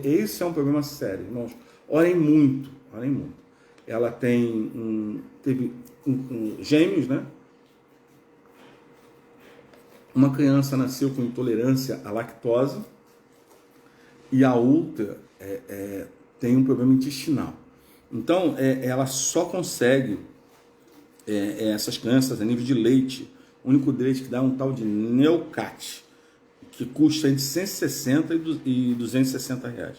esse é um problema sério, irmãos. Orem muito, orem muito. ela teve gêmeos, né? Uma criança nasceu com intolerância à lactose e a outra tem um problema intestinal. Então, ela só consegue, essas crianças, a nível de leite, o único leite que dá é um tal de Neocat, que custa entre 160 e 260 reais.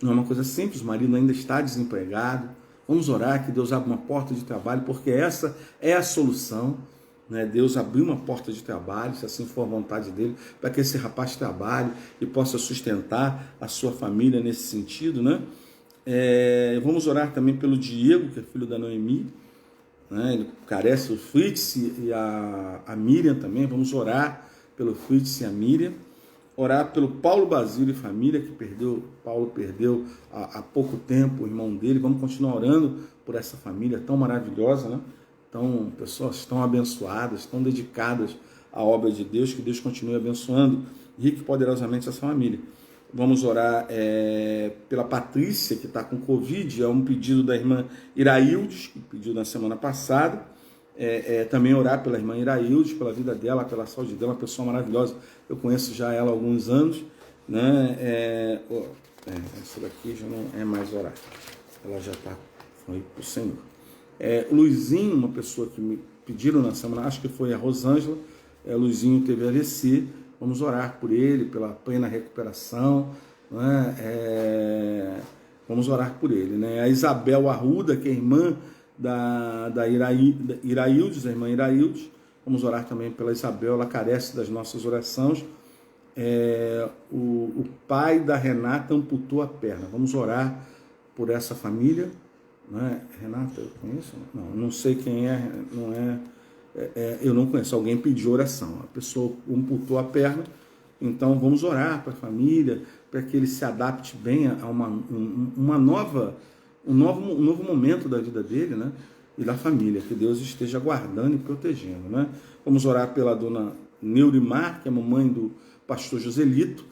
Não é uma coisa simples, o marido ainda está desempregado. Vamos orar que Deus abra uma porta de trabalho, porque essa é a solução, né? Deus abriu uma porta de trabalho, se assim for a vontade dele, para que esse rapaz trabalhe e possa sustentar a sua família nesse sentido, né? Vamos orar também pelo Diego, que é filho da Noemi, né? Ele carece, o Fritz e a Miriam também. Vamos orar pelo Fritz e a Miriam. Orar pelo Paulo Basílio e família, que Paulo perdeu há pouco tempo o irmão dele. Vamos continuar orando por essa família tão maravilhosa, né? Então, pessoas tão abençoadas, tão dedicadas à obra de Deus, que Deus continue abençoando rico e poderosamente essa família. Vamos orar pela Patrícia, que está com Covid, é um pedido da irmã Iraildes, que pediu na semana passada. Também orar pela irmã Iraildes, pela vida dela, pela saúde dela, uma pessoa maravilhosa. Eu conheço já ela há alguns anos, né? Essa daqui já não é mais orar, ela já foi para o Senhor. O Luizinho, uma pessoa que me pediram na semana, acho que foi a Rosângela. Luizinho teve AVC. Vamos orar por ele, pela plena recuperação, né? Vamos orar por ele, né? A Isabel Arruda, que é irmã da Iraildes, a irmã Iraildes. Vamos orar também pela Isabel, ela carece das nossas orações. O pai da Renata amputou a perna. Vamos orar por essa família, né? Renata, eu conheço? Não sei quem é, não é. Eu não conheço, alguém pediu oração, a pessoa amputou a perna, então vamos orar para a família, para que ele se adapte bem a um novo momento da vida dele, né? E da família, que Deus esteja guardando e protegendo, né? Vamos orar pela dona Neurimar, que é a mamãe do pastor Joselito,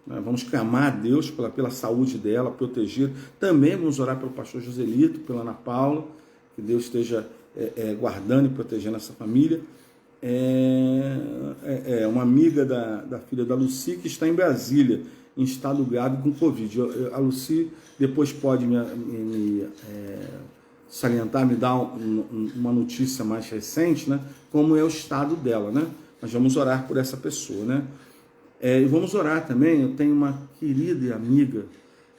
né? Vamos clamar a Deus pela saúde dela, proteger. Também vamos orar pelo pastor Joselito, pela Ana Paula, que Deus esteja guardando e protegendo essa família. Uma amiga da filha da Lucy, que está em Brasília, em estado grave com Covid. A Lucy depois pode me salientar, me dar uma notícia mais recente, né? Como é o estado dela, né? Mas vamos orar por essa pessoa, né? E vamos orar também. Eu tenho uma querida e amiga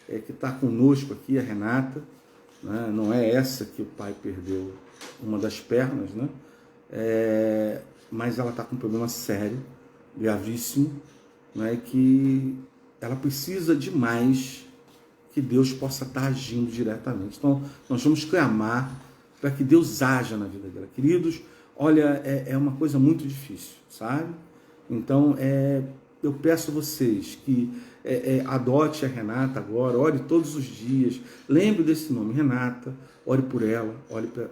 que está conosco aqui, a Renata, né? Não é essa que o pai perdeu uma das pernas, né? Mas ela está com um problema sério, gravíssimo, né? Que ela precisa demais que Deus possa estar agindo diretamente. Então, nós vamos clamar para que Deus haja na vida dela. Queridos, olha, é uma coisa muito difícil, sabe? Então, eu peço a vocês que adote a Renata agora, ore todos os dias, lembre desse nome, Renata, ore por ela,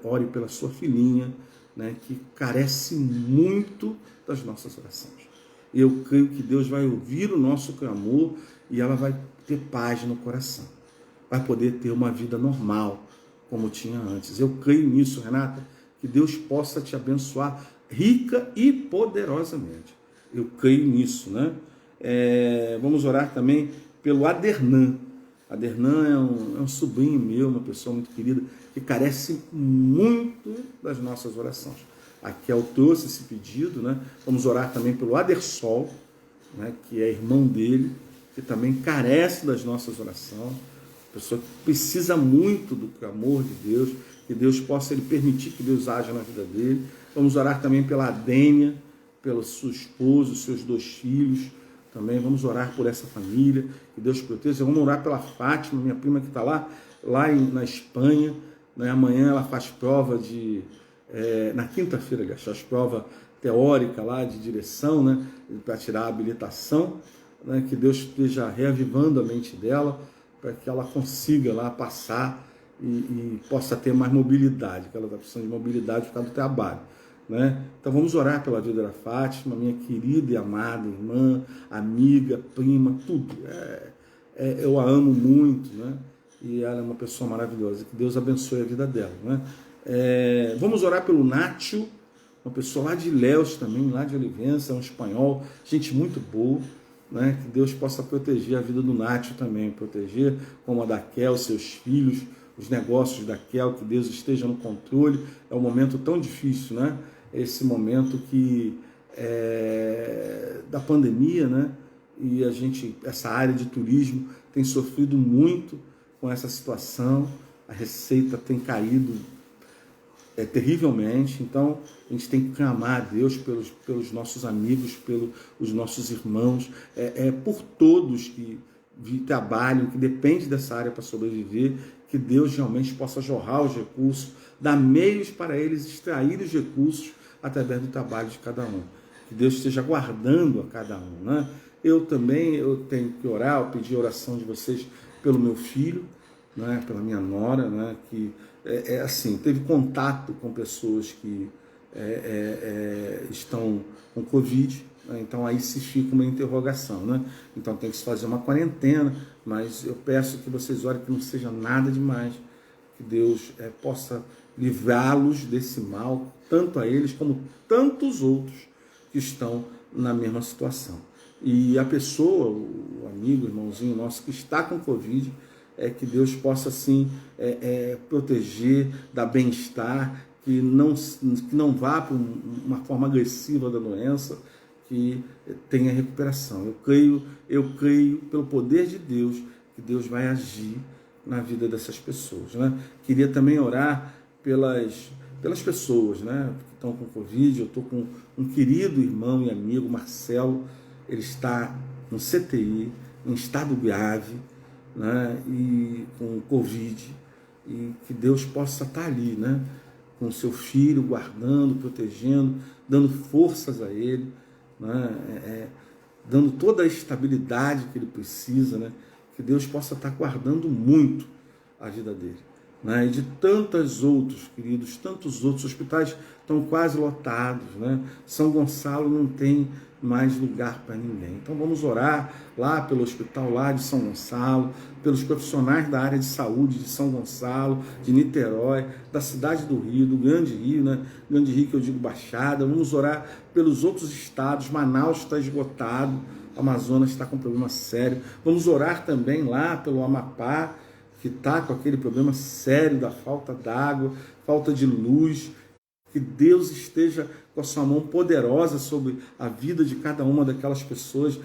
ore pela sua filhinha, né, que carece muito das nossas orações. Eu creio que Deus vai ouvir o nosso clamor e ela vai ter paz no coração, vai poder ter uma vida normal, como tinha antes. Eu creio nisso, Renata, que Deus possa te abençoar rica e poderosamente. Eu creio nisso, né? Vamos orar também pelo Adernan. Adernan é um sobrinho meu, uma pessoa muito querida, que carece muito das nossas orações. A Kel trouxe esse pedido, né? Vamos orar também pelo Adersol, né? Que é irmão dele, que também carece das nossas orações. Pessoa que precisa muito do clamor de Deus, que Deus possa permitir que Deus haja na vida dele. Vamos orar também pela Adênia, pelo seu esposo, seus 2 filhos. Também vamos orar por essa família, que Deus proteja. Vamos orar pela Fátima, minha prima que está lá na Espanha, né? Amanhã ela faz prova na quinta-feira, aliás, faz prova teórica lá de direção, né? Para tirar a habilitação, né? Que Deus esteja reavivando a mente dela, para que ela consiga lá passar e possa ter mais mobilidade, que ela está precisando de mobilidade por causa do trabalho, né? Então vamos orar pela vida da Fátima, minha querida e amada irmã, amiga, prima, tudo. Eu a amo muito, né? e ela é uma pessoa maravilhosa. Que Deus abençoe a vida dela, né? Vamos orar pelo Nátio, uma pessoa lá de Ilhéus também, lá de Olivença, é um espanhol, gente muito boa, né? Que Deus possa proteger a vida do Nátio também, proteger como a da Kel, seus filhos, os negócios da Kel, que Deus esteja no controle. É um momento tão difícil, né? Esse momento da pandemia, né? E essa área de turismo tem sofrido muito com essa situação, a receita tem caído terrivelmente. Então a gente tem que clamar a Deus pelos nossos amigos, pelos nossos irmãos, por todos que trabalham, que dependem dessa área para sobreviver, que Deus realmente possa jorrar os recursos, dar meios para eles extrair os recursos através do trabalho de cada um. Que Deus esteja guardando a cada um, né? Eu tenho que orar, eu pedi a oração de vocês pelo meu filho, né, pela minha nora, né, que assim, teve contato com pessoas que estão com Covid, né, então aí se fica uma interrogação, né? Então tem que se fazer uma quarentena, mas eu peço que vocês orem que não seja nada demais, que Deus possa livrá-los desse mal, tanto a eles como tantos outros que estão na mesma situação. E a pessoa, o amigo, o irmãozinho nosso que está com Covid, que Deus possa assim proteger, dar bem-estar, que não vá para uma forma agressiva da doença, que tenha recuperação. Eu creio pelo poder de Deus, que Deus vai agir na vida dessas pessoas, né? Queria também orar pelas pessoas, né, que estão com Covid. Eu estou com um querido irmão e amigo, Marcelo. Ele está no CTI, em estado grave, né, e com Covid, e que Deus possa estar ali, né, com seu filho, guardando, protegendo, dando forças a ele, né, dando toda a estabilidade que ele precisa, né, que Deus possa estar guardando muito a vida dele, né, e de tantos outros, queridos, tantos outros hospitais estão quase lotados, né? São Gonçalo não tem mais lugar para ninguém. Então vamos orar lá pelo hospital lá de São Gonçalo, pelos profissionais da área de saúde de São Gonçalo, de Niterói, da cidade do Rio, do Grande Rio, né? Grande Rio que eu digo Baixada. Vamos orar pelos outros estados. Manaus está esgotado, Amazonas está com problema sério. Vamos orar também lá pelo Amapá, que está com aquele problema sério da falta d'água, falta de luz. Que Deus esteja com a sua mão poderosa sobre a vida de cada uma daquelas pessoas.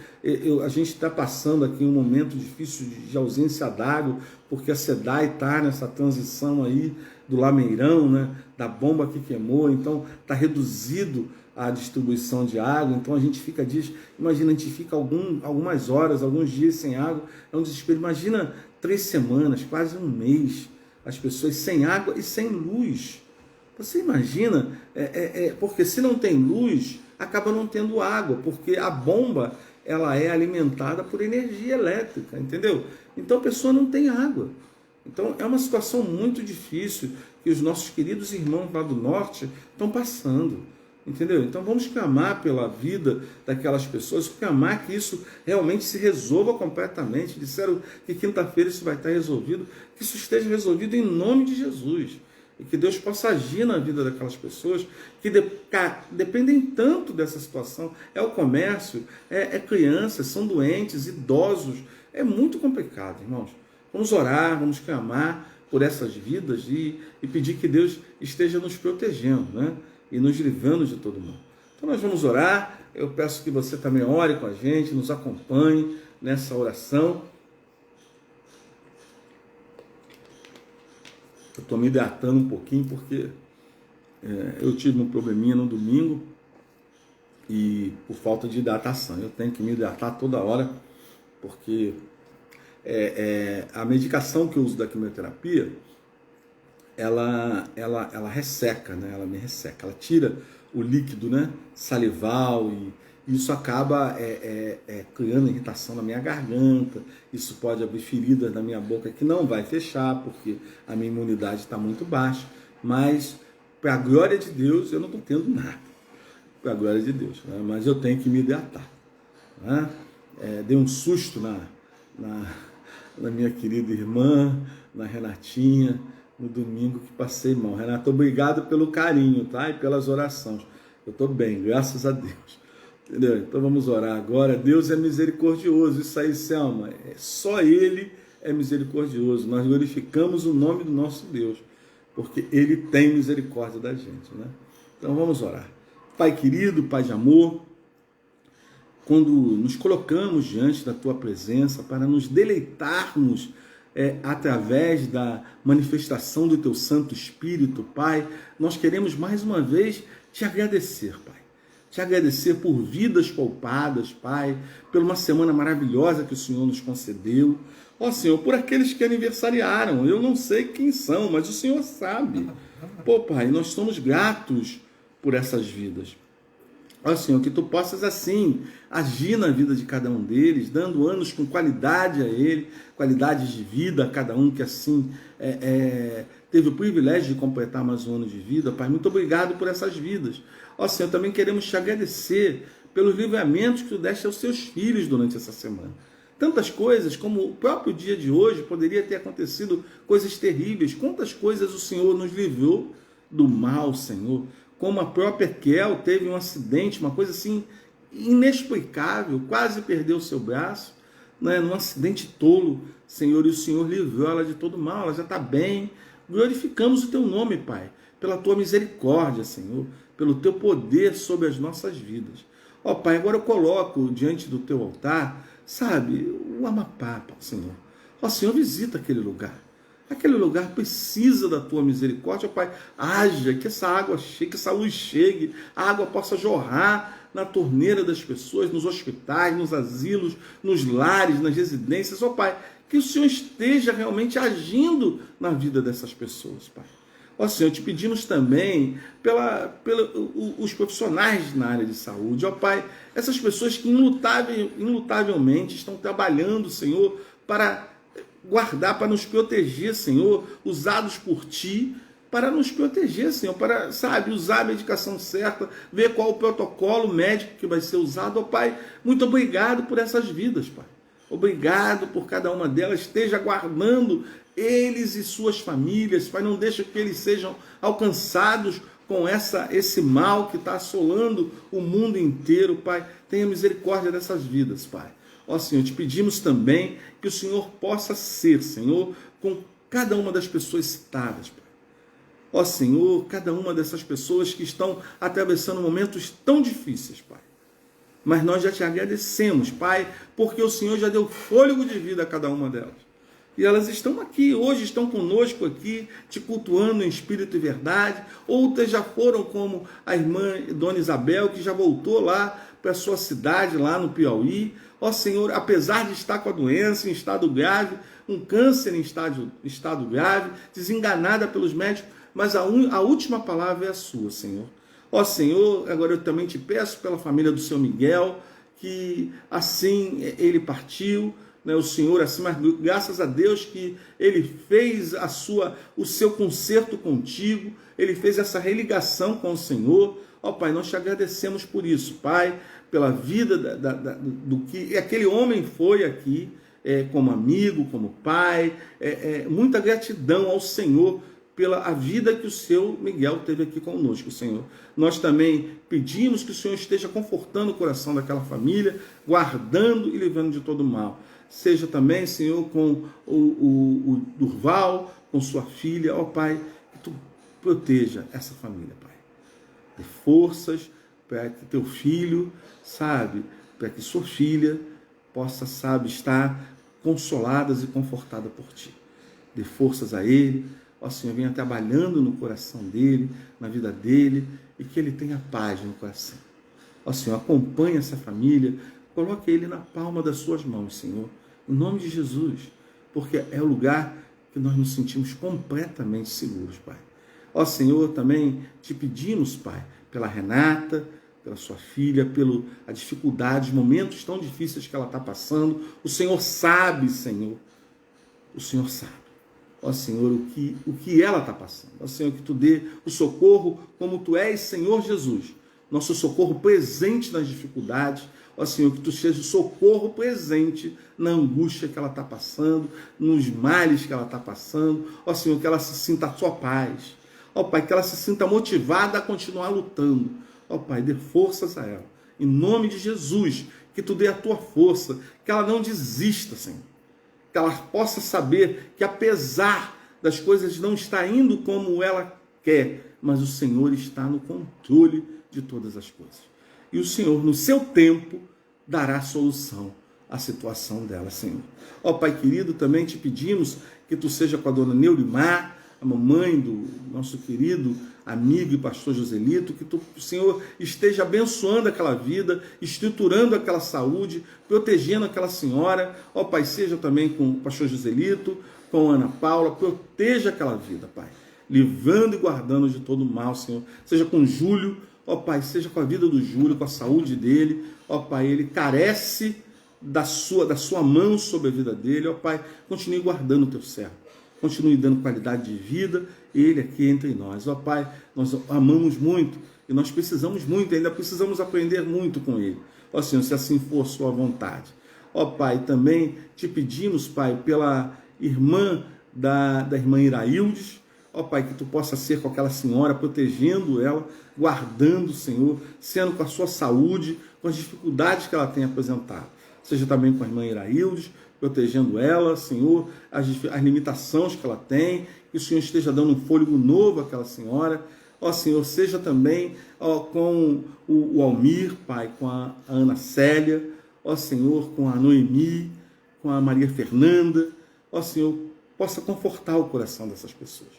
A gente está passando aqui um momento difícil de ausência d'água, porque a SEDAI está nessa transição aí do lameirão, né, da bomba que queimou, então está reduzido a distribuição de água. Então a gente fica dias, imagina, a gente fica algumas horas, alguns dias sem água, é um desespero. Imagina 3 semanas, quase um mês, as pessoas sem água e sem luz. Você imagina, porque se não tem luz, acaba não tendo água, porque a bomba ela é alimentada por energia elétrica, entendeu? Então a pessoa não tem água. Então é uma situação muito difícil que os nossos queridos irmãos lá do norte estão passando, entendeu? Então vamos clamar pela vida daquelas pessoas, clamar que isso realmente se resolva completamente. Disseram que quinta-feira isso vai estar resolvido, que isso esteja resolvido em nome de Jesus. E que Deus possa agir na vida daquelas pessoas que dependem tanto dessa situação. É o comércio, crianças, são doentes, idosos. É muito complicado, irmãos. Vamos orar, vamos clamar por essas vidas e pedir que Deus esteja nos protegendo, né, e nos livrando de todo mundo. Então nós vamos orar. Eu peço que você também ore com a gente, nos acompanhe nessa oração. Eu estou me hidratando um pouquinho porque eu tive um probleminha no domingo e por falta de hidratação. Eu tenho que me hidratar toda hora porque a medicação que eu uso da quimioterapia, ela resseca, né? Ela me resseca, ela tira o líquido, né, salival, e isso acaba criando irritação na minha garganta. Isso pode abrir feridas na minha boca que não vai fechar, porque a minha imunidade está muito baixa. Mas, para a glória de Deus, eu não estou tendo nada. Para a glória de Deus, né? Mas eu tenho que me hidratar, né? Dei um susto na minha querida irmã, na Renatinha, no domingo que passei mal. Renata, obrigado pelo carinho, tá? E pelas orações. Eu estou bem, graças a Deus. Entendeu? Então vamos orar agora. Deus é misericordioso. Isso aí, Selma, só Ele é misericordioso. Nós glorificamos o nome do nosso Deus, porque Ele tem misericórdia da gente, né? Então vamos orar. Pai querido, Pai de amor, quando nos colocamos diante da Tua presença para nos deleitarmos através da manifestação do Teu Santo Espírito, Pai, nós queremos mais uma vez Te agradecer, Pai. Te agradecer por vidas poupadas, Pai, por uma semana maravilhosa que o Senhor nos concedeu. Ó Senhor, por aqueles que aniversariaram, eu não sei quem são, mas o Senhor sabe. Pô, Pai, nós somos gratos por essas vidas. Ó Senhor, que Tu possas assim agir na vida de cada um deles, dando anos com qualidade a ele, qualidade de vida a cada um que assim teve o privilégio de completar mais um ano de vida. Pai, muito obrigado por essas vidas. Ó Senhor, também queremos Te agradecer pelos livramentos que Tu deste aos Seus filhos durante essa semana. Tantas coisas, como o próprio dia de hoje, poderia ter acontecido coisas terríveis. Quantas coisas o Senhor nos livrou do mal, Senhor. Como a própria Kel teve um acidente, uma coisa assim inexplicável, quase perdeu o seu braço, né, num acidente tolo, Senhor, e o Senhor livrou ela de todo mal, ela já está bem. Glorificamos o Teu nome, Pai, pela Tua misericórdia, Senhor, pelo Teu poder sobre as nossas vidas. Ó Pai, agora eu coloco diante do Teu altar, sabe, o Amapá, Senhor. Ó Senhor, visita aquele lugar. Aquele lugar precisa da Tua misericórdia, ó Pai. Haja, que essa água chegue, que essa luz chegue, a água possa jorrar na torneira das pessoas, nos hospitais, nos asilos, nos lares, nas residências, ó Pai. Que o Senhor esteja realmente agindo na vida dessas pessoas, Pai. Ó Senhor, Te pedimos também os profissionais na área de saúde, ó Pai, essas pessoas que inlutavelmente estão trabalhando, Senhor, para guardar, para nos proteger, Senhor, usados por Ti, para nos proteger, Senhor, para, sabe, usar a medicação certa, ver qual o protocolo médico que vai ser usado, ó Pai. Muito obrigado por essas vidas, Pai. Obrigado por cada uma delas, esteja guardando eles e suas famílias, Pai, não deixa que eles sejam alcançados com esse mal que está assolando o mundo inteiro, Pai. Tenha misericórdia dessas vidas, Pai. Ó Senhor, Te pedimos também que o Senhor possa ser, Senhor, com cada uma das pessoas citadas, Pai. Ó Senhor, cada uma dessas pessoas que estão atravessando momentos tão difíceis, Pai. Mas nós já Te agradecemos, Pai, porque o Senhor já deu fôlego de vida a cada uma delas. E elas estão aqui, hoje estão conosco aqui, Te cultuando em espírito e verdade. Outras já foram, como a irmã Dona Isabel, que já voltou lá para a sua cidade, lá no Piauí. Ó Senhor, apesar de estar com a doença em estado grave, um câncer em estado grave, desenganada pelos médicos, mas a última palavra é a Sua, Senhor. Ó Senhor, agora eu também Te peço pela família do Seu Miguel, que assim ele partiu, né, o Senhor, assim, mas graças a Deus que ele fez o seu concerto contigo, ele fez essa religação com o Senhor. Ó Pai, nós Te agradecemos por isso, Pai, pela vida do que aquele homem foi aqui, como amigo, como pai, muita gratidão ao Senhor pela a vida que o Seu Miguel teve aqui conosco, Senhor. Nós também pedimos que o Senhor esteja confortando o coração daquela família, guardando e livrando de todo mal. Seja também, Senhor, com o Durval, com sua filha, ó Pai, que Tu proteja essa família, Pai. Dê forças para que Teu filho, sabe, para que sua filha possa, sabe, estar consoladas e confortada por Ti. Dê forças a ele, ó Senhor, venha trabalhando no coração dele, na vida dele, e que ele tenha paz no coração. Ó Senhor, acompanhe essa família, coloque ele na palma das Suas mãos, Senhor, em nome de Jesus, porque é o lugar que nós nos sentimos completamente seguros, Pai. Ó Senhor, também Te pedimos, Pai, pela Renata, pela sua filha, pela dificuldade, momentos tão difíceis que ela está passando. O Senhor sabe, Senhor, o Senhor sabe. Ó Senhor, o que ela está passando. Ó Senhor, que Tu dê o socorro como Tu és, Senhor Jesus. Nosso socorro presente nas dificuldades. Ó Senhor, que tu seja o socorro presente na angústia que ela está passando, nos males que ela está passando. Ó Senhor, que ela se sinta a sua paz. Ó Pai, que ela se sinta motivada a continuar lutando. Ó Pai, dê forças a ela. Em nome de Jesus, que tu dê a tua força, que ela não desista, Senhor. Que ela possa saber que apesar das coisas não estar indo como ela quer, mas o Senhor está no controle de todas as coisas. E o Senhor, no seu tempo, dará solução à situação dela, Senhor. Ó Pai querido, também te pedimos que tu seja com a dona Neulimar, a mamãe do nosso querido amigo e pastor Joselito, que tu, Senhor, esteja abençoando aquela vida, estruturando aquela saúde, protegendo aquela senhora. Ó Pai, seja também com o pastor Joselito, com a Ana Paula, proteja aquela vida, Pai, livrando e guardando de todo mal, Senhor. Seja com o Júlio, ó Pai, seja com a vida do Júlio, com a saúde dele. Ó Pai, ele carece da sua mão sobre a vida dele. Ó Pai, continue guardando o teu servo. Continue dando qualidade de vida, ele aqui entre nós. Ó Pai, nós amamos muito e nós precisamos muito, ainda precisamos aprender muito com ele. Ó Senhor, se assim for sua vontade. Ó Pai, também te pedimos, Pai, pela irmã da irmã Iraildes. Ó Pai, que tu possa ser com aquela senhora, protegendo ela, guardando, Senhor, sendo com a sua saúde, com as dificuldades que ela tem apresentado. Seja também com a irmã Iraildes, protegendo ela, Senhor, as limitações que ela tem, que o Senhor esteja dando um fôlego novo àquela senhora. Ó Senhor, seja também com o Almir, Pai, com a Ana Célia, ó Senhor, com a Noemi, com a Maria Fernanda. Ó Senhor, possa confortar o coração dessas pessoas,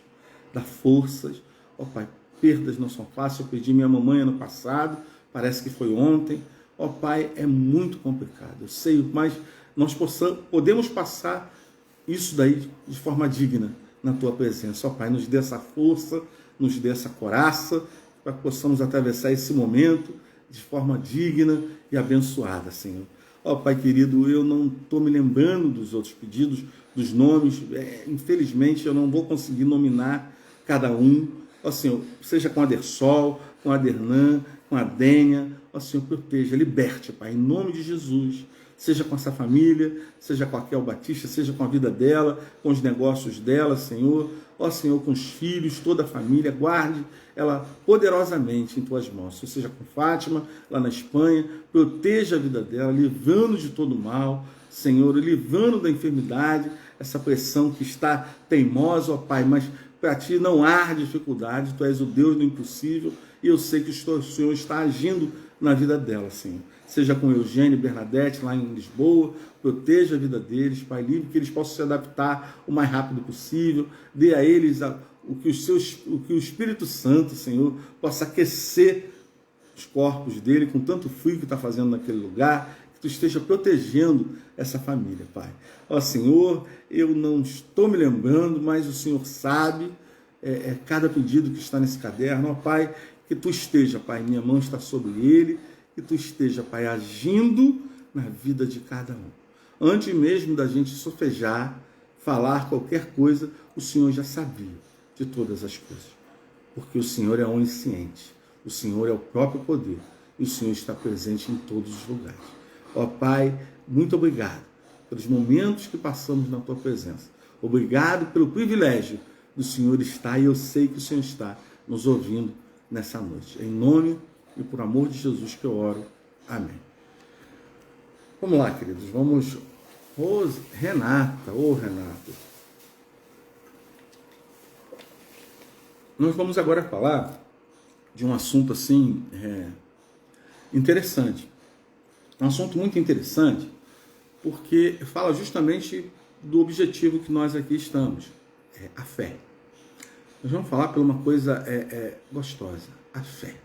dar forças. Ó Pai, perdas não são fáceis. Eu perdi minha mamãe ano passado, parece que foi ontem. Ó Pai, é muito complicado, eu sei, mas nós podemos passar isso daí de forma digna na Tua presença. Ó Pai, nos dê essa força, nos dê essa coraça, para que possamos atravessar esse momento de forma digna e abençoada, Senhor. Ó Pai querido, eu não estou me lembrando dos outros pedidos, dos nomes, infelizmente eu não vou conseguir nominar cada um. Ó Senhor, seja com a Adersol, com a Adernan, com a Dênia. Ó Senhor, proteja, liberte, Pai, em nome de Jesus. Seja com essa família, seja com a Kel Batista, seja com a vida dela, com os negócios dela, Senhor. Ó Senhor, com os filhos, toda a família, guarde ela poderosamente em Tuas mãos. Seja com Fátima, lá na Espanha, proteja a vida dela, livrando de todo mal, Senhor, livrando da enfermidade, essa pressão que está teimosa, ó Pai, mas para Ti não há dificuldade, Tu és o Deus do impossível, e eu sei que o Senhor está agindo na vida dela, Senhor. Seja com Eugênio e Bernadette lá em Lisboa, proteja a vida deles, Pai, livre, que eles possam se adaptar o mais rápido possível, dê a eles o que o Espírito Santo, Senhor, possa aquecer os corpos dele com tanto frio que está fazendo naquele lugar, que Tu esteja protegendo essa família, Pai. Ó Senhor, eu não estou me lembrando, mas o Senhor sabe cada pedido que está nesse caderno. Ó Pai, que Tu esteja, Pai, minha mão está sobre ele, que Tu esteja, Pai, agindo na vida de cada um. Antes mesmo da gente sofejar, falar qualquer coisa, o Senhor já sabia de todas as coisas. Porque o Senhor é onisciente, o Senhor é o próprio poder, e o Senhor está presente em todos os lugares. Ó Pai, muito obrigado pelos momentos que passamos na Tua presença. Obrigado pelo privilégio do Senhor estar, e eu sei que o Senhor está nos ouvindo nessa noite. Em nome e por amor de Jesus que eu oro. Amém. Vamos lá, queridos. Vamos... Renata. Nós vamos agora falar de um assunto assim interessante. Um assunto muito interessante, porque fala justamente do objetivo que nós aqui estamos. A fé. Nós vamos falar por uma coisa gostosa. A fé.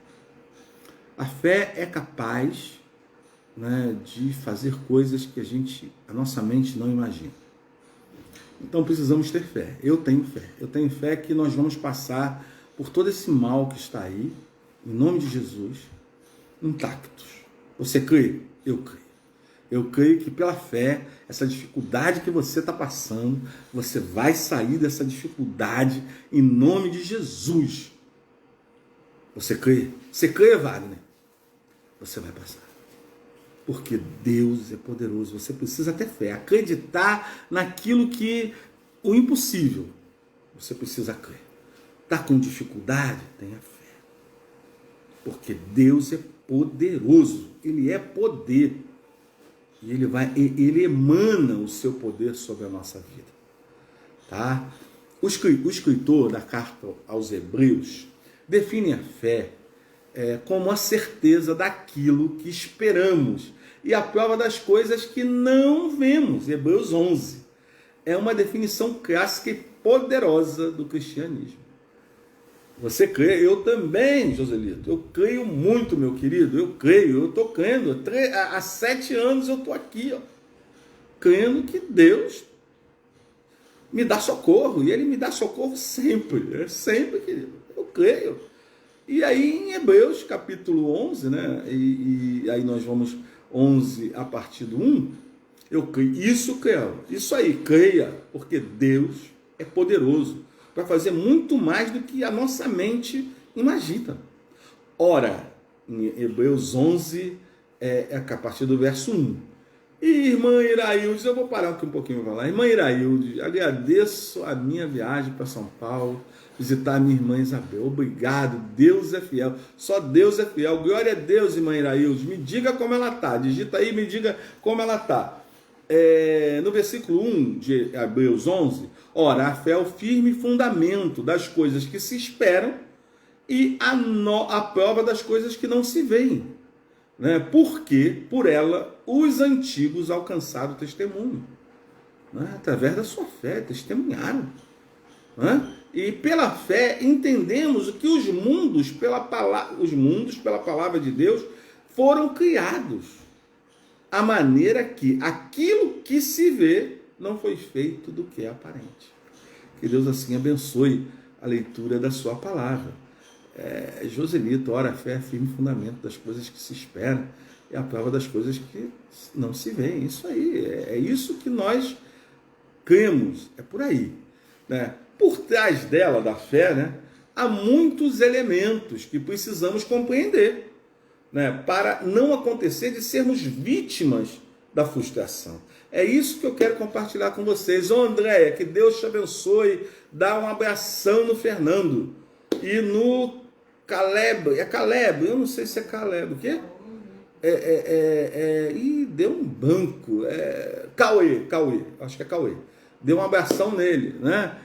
A fé é capaz, né, de fazer coisas que a nossa mente não imagina. Então precisamos ter fé. Eu tenho fé. Eu tenho fé que nós vamos passar por todo esse mal que está aí, em nome de Jesus, intactos. Você crê? Eu creio. Eu creio que pela fé, essa dificuldade que você está passando, você vai sair dessa dificuldade em nome de Jesus. Você crê? Você crê, Wagner? Você vai passar. Porque Deus é poderoso. Você precisa ter fé, acreditar naquilo que o impossível. Você precisa crer. Está com dificuldade? Tenha fé. Porque Deus é poderoso. Ele é poder. E ele emana o seu poder sobre a nossa vida. Tá? O escritor da carta aos Hebreus define a fé como a certeza daquilo que esperamos e a prova das coisas que não vemos. Hebreus 11. É uma definição clássica e poderosa do cristianismo. Você crê? Eu também, Joselito. Eu creio muito, meu querido. Eu creio, eu estou crendo. Há 7 anos eu estou aqui, ó, crendo que Deus me dá socorro. E Ele me dá socorro sempre. Sempre, querido. Eu creio. E aí em Hebreus capítulo 11, né? E aí nós vamos 11 a partir do 1. Eu creio. Isso aí, creia. Porque Deus é poderoso para fazer muito mais do que a nossa mente imagina. Ora, em Hebreus 11, a partir do verso 1. E irmã Irailde, eu vou parar aqui um pouquinho para falar. Irmã Irailde, agradeço a minha viagem para São Paulo, visitar a minha irmã Isabel. Obrigado, Deus é fiel. Só Deus é fiel. Glória a Deus, irmã Irailde. Me diga como ela está. Digita aí, me diga como ela está. No versículo 1 de Hebreus 11, ora, a fé é o firme fundamento das coisas que se esperam e a prova das coisas que não se veem, né? Porque por ela os antigos alcançaram testemunho, né? Através da sua fé, testemunharam, né? E pela fé entendemos que os mundos pela palavra de Deus foram criados, a maneira que aquilo que se vê não foi feito do que é aparente. Que Deus assim abençoe a leitura da sua palavra. Joselito, ora, a fé é firme fundamento das coisas que se esperam e a prova das coisas que não se veem. Isso aí, é isso que nós cremos, é por aí, né? Por trás dela, da fé, né, há muitos elementos que precisamos compreender, né, para não acontecer de sermos vítimas da frustração. É isso que eu quero compartilhar com vocês. Ô Andréia, que Deus te abençoe. Dá um abração no Fernando. E no Caleb. É Caleb? Eu não sei se é Caleb. O quê? Ih, deu um banco. Cauê. Acho que é Cauê. Deu um abração nele, né?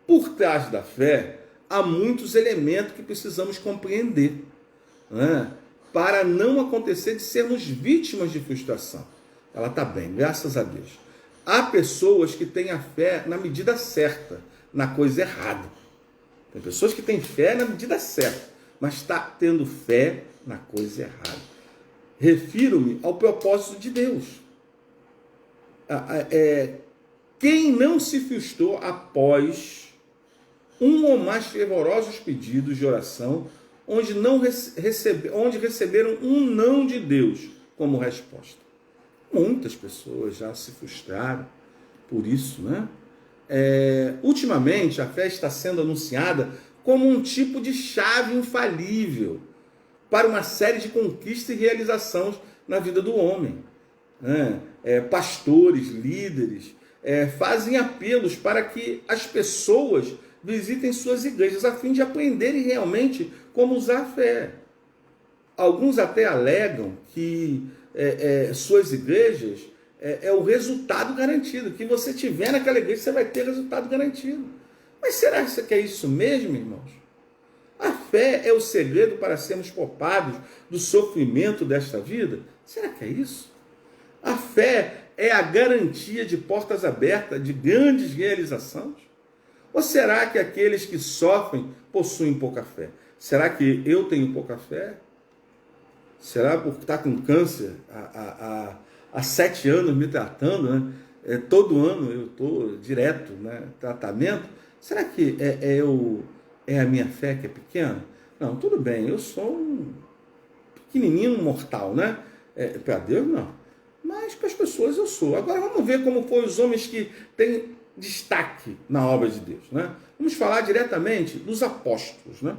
Por trás da fé, há muitos elementos que precisamos compreender, né, para não acontecer de sermos vítimas de frustração. Ela está bem, graças a Deus. Há pessoas que têm a fé na medida certa, na coisa errada. Tem pessoas que têm fé na medida certa, mas está tendo fé na coisa errada. Refiro-me ao propósito de Deus. Quem não se frustrou após um ou mais fervorosos pedidos de oração, onde receberam um não de Deus como resposta? Muitas pessoas já se frustraram por isso, né? Ultimamente, a fé está sendo anunciada como um tipo de chave infalível para uma série de conquistas e realizações na vida do homem, né? Pastores, líderes, fazem apelos para que as pessoas visitem suas igrejas a fim de aprenderem realmente como usar a fé. Alguns até alegam que suas igrejas é o resultado garantido. Que você tiver naquela igreja, você vai ter resultado garantido. Mas será que é isso mesmo, irmãos? A fé é o segredo para sermos poupados do sofrimento desta vida? Será que é isso? A fé é a garantia de portas abertas, de grandes realizações? Ou será que aqueles que sofrem possuem pouca fé? Será que eu tenho pouca fé? Será por estar com câncer há 7 anos me tratando, né? Todo ano eu estou direto, né, tratamento? Será que é a minha fé que é pequena? Não, tudo bem, eu sou um pequenininho mortal, né? Para Deus, não. Mas para as pessoas eu sou. Agora vamos ver como foram os homens que têm destaque na obra de Deus, né? Vamos falar diretamente dos apóstolos, né?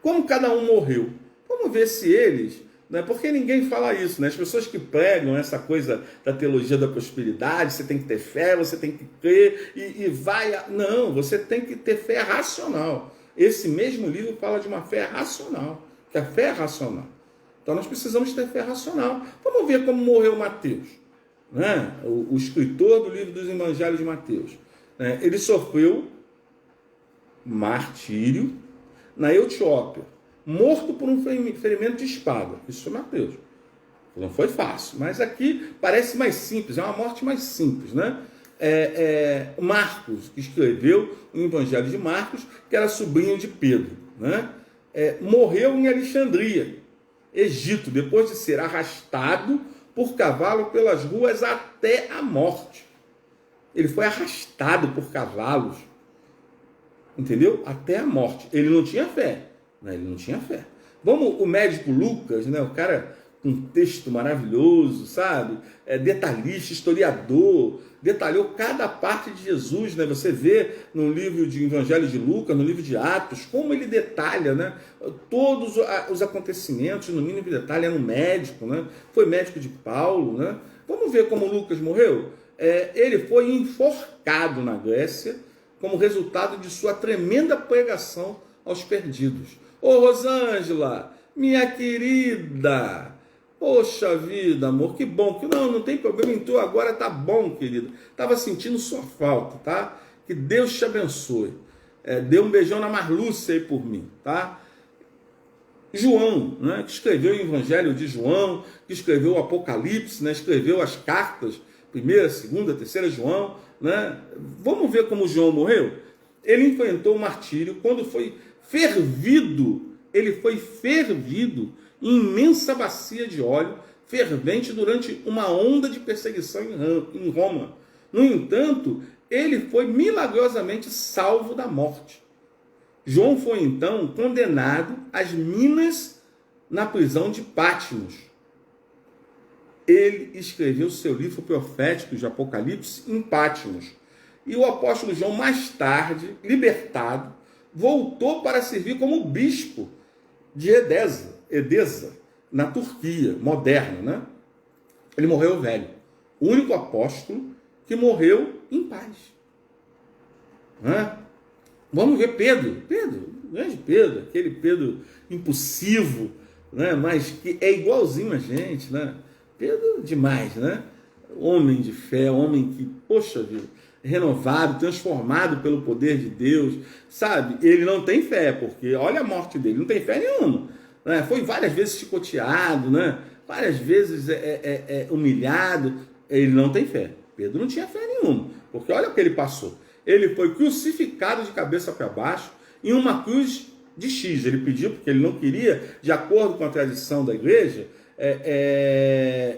Como cada um morreu. Vamos ver se eles Né? Porque ninguém fala isso, né? As pessoas que pregam essa coisa da teologia da prosperidade, você tem que ter fé, você tem que crer e vai... Não, você tem que ter fé racional. Esse mesmo livro fala de uma fé racional, que a fé é racional. Então nós precisamos ter fé racional. Vamos ver como morreu Mateus, né? O escritor do livro dos Evangelhos de Mateus. Né? Ele sofreu martírio na Etiópia, morto por um ferimento de espada. Isso é Mateus. Não foi fácil, mas aqui parece mais simples, é uma morte mais simples, né? Marcos, que escreveu o Evangelho de Marcos, que era sobrinho de Pedro, né? Morreu em Alexandria, Egito, depois de ser arrastado por cavalo pelas ruas até a morte. Ele foi arrastado por cavalos, entendeu? Até a morte. Ele não tinha fé, né? Ele não tinha fé. Vamos, o médico Lucas, né? O cara com um texto maravilhoso, sabe? Detalhista, historiador, detalhou cada parte de Jesus, né? Você vê no livro de Evangelho de Lucas, no livro de Atos, como ele detalha, né? Todos os acontecimentos, no mínimo detalhe, era um médico, né? Foi médico de Paulo, né? Vamos ver como Lucas morreu? Ele foi enforcado na Grécia como resultado de sua tremenda pregação aos perdidos. Ô Rosângela, minha querida, poxa vida, amor, que bom, que não tem problema, entrou agora, tá bom, querida. Estava sentindo sua falta, tá? Que Deus te abençoe. Dê um beijão na Marlúcia aí por mim, tá? João, né, que escreveu o Evangelho de João, que escreveu o Apocalipse, né, escreveu as cartas, 1ª, 2ª, 3ª João, né? Vamos ver como João morreu? Ele enfrentou o martírio quando foi fervido, ele foi fervido em imensa bacia de óleo fervente durante uma onda de perseguição em Roma. No entanto, ele foi milagrosamente salvo da morte. João foi então condenado às minas na prisão de Patmos. Ele escreveu seu livro profético de Apocalipse em Patmos. E o apóstolo João, mais tarde, libertado, voltou para servir como bispo de Edesa, na Turquia, moderna, né? Ele morreu velho. O único apóstolo que morreu em paz. Né? Vamos ver Pedro, grande Pedro, aquele Pedro impulsivo, né? Mas que é igualzinho a gente, né? Pedro demais, né? Homem de fé, homem que, poxa vida, renovado, transformado pelo poder de Deus, sabe? Ele não tem fé, porque olha a morte dele, não tem fé nenhuma, né? Foi várias vezes chicoteado, né? Várias vezes humilhado, ele não tem fé. Pedro não tinha fé nenhuma, porque olha o que ele passou. Ele foi crucificado de cabeça para baixo em uma cruz de X. Ele pediu, porque ele não queria, de acordo com a tradição da igreja,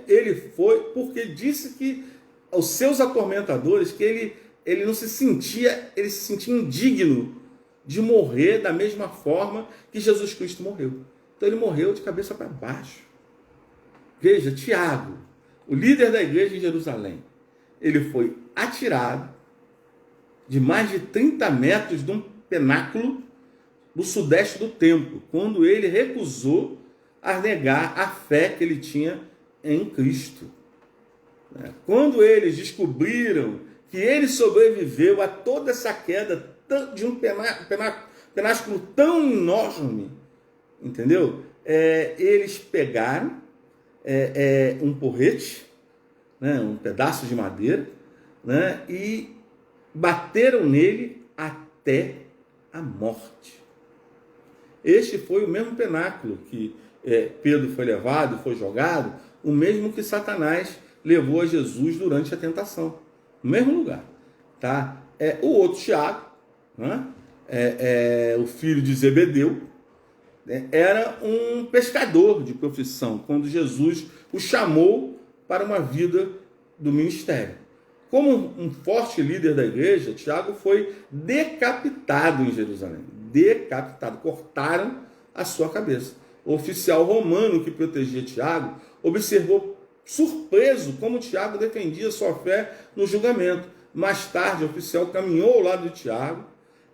ele foi porque disse que os seus atormentadores, que ele não se sentia, ele se sentia indigno de morrer da mesma forma que Jesus Cristo morreu. Então ele morreu de cabeça para baixo. Veja, Tiago, o líder da igreja em Jerusalém, ele foi atirado de mais de 30 metros de um pináculo no sudeste do templo, quando ele recusou a negar a fé que ele tinha em Cristo. Quando eles descobriram que ele sobreviveu a toda essa queda de um penásculo tão enorme, entendeu? Eles pegaram um porrete, né, um pedaço de madeira, né, e bateram nele até a morte. Este foi o mesmo penáculo que Pedro foi levado, foi jogado, o mesmo que Satanás levou a Jesus durante a tentação. No mesmo lugar. Tá? O outro Tiago, né? O filho de Zebedeu, era um pescador de profissão, quando Jesus o chamou para uma vida do ministério. Como um forte líder da igreja, Tiago foi decapitado em Jerusalém. Decapitado. Cortaram a sua cabeça. O oficial romano que protegia Tiago observou surpreso como Tiago defendia sua fé no julgamento. Mais tarde, o oficial caminhou ao lado de Tiago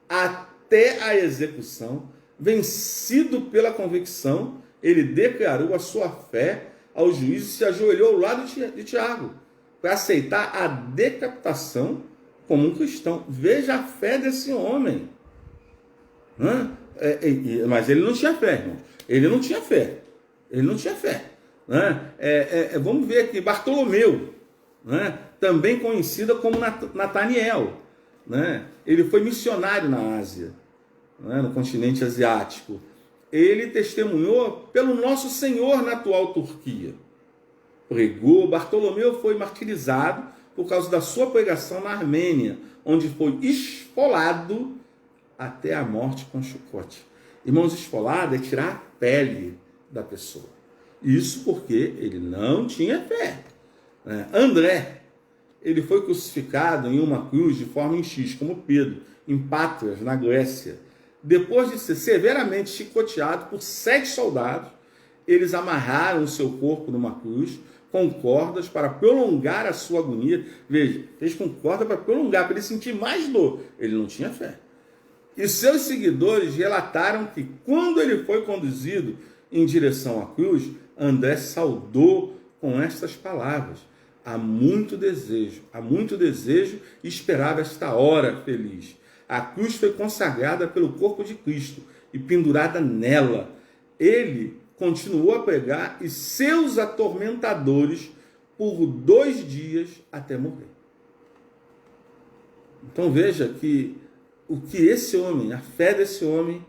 até a execução, vencido pela convicção ele declarou a sua fé ao juiz e se ajoelhou ao lado de Tiago para aceitar a decapitação como um cristão. Veja a fé desse homem. Mas ele não tinha fé, irmão. Ele não tinha fé. Vamos ver aqui, Bartolomeu, também conhecido como Nataniel. Ele foi missionário na Ásia, no continente asiático. Ele testemunhou pelo nosso Senhor na atual Turquia. Pregou. Bartolomeu foi martirizado por causa da sua pregação na Armênia, onde foi esfolado até a morte com chicote. Irmãos, esfolado é tirar a pele da pessoa. Isso porque ele não tinha fé. André, ele foi crucificado em uma cruz de forma em X, como Pedro, em Patras, na Grécia. Depois de ser severamente chicoteado por 7 soldados, eles amarraram o seu corpo numa cruz com cordas para prolongar a sua agonia. Veja, fez com corda para prolongar, para ele sentir mais dor. Ele não tinha fé. E seus seguidores relataram que quando ele foi conduzido em direção à cruz, André saudou com estas palavras: há muito desejo e esperava esta hora feliz. A cruz foi consagrada pelo corpo de Cristo e pendurada nela. Ele continuou a pregar e seus atormentadores por 2 dias até morrer. Então veja que o que esse homem, a fé desse homem,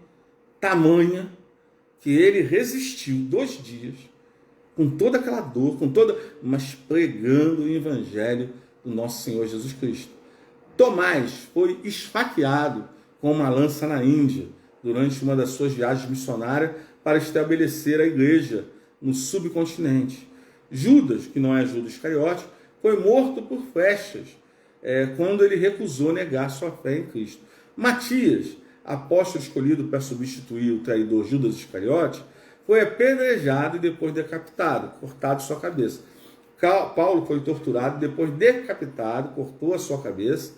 tamanha, que ele resistiu 2 dias, com toda aquela dor, mas pregando o evangelho do nosso Senhor Jesus Cristo. Tomás foi esfaqueado com uma lança na Índia, durante uma das suas viagens missionárias para estabelecer a igreja no subcontinente. Judas, que não é Judas Iscariote, foi morto por flechas, quando ele recusou negar sua fé em Cristo. Matias, apóstolo escolhido para substituir o traidor Judas Iscariote, foi apedrejado e depois decapitado, cortado sua cabeça. Paulo foi torturado, depois decapitado, cortou a sua cabeça,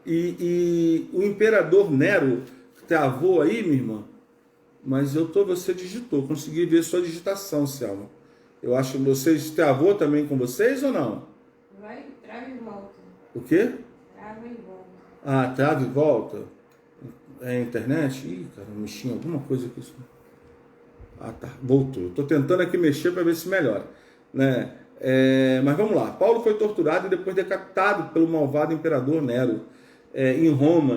e o imperador Nero travou aí, minha irmã, mas você digitou, consegui ver sua digitação, Selma. Eu acho que você travou também com vocês ou não? Vai, trava e volta. O quê? Trava e volta. Ah, trava e volta? É a internet? Ih, cara, mexi em alguma coisa aqui. Ah, tá, voltou. Estou tentando aqui mexer para ver se melhora, mas vamos lá. Paulo foi torturado e depois decapitado pelo malvado imperador Nero, em Roma,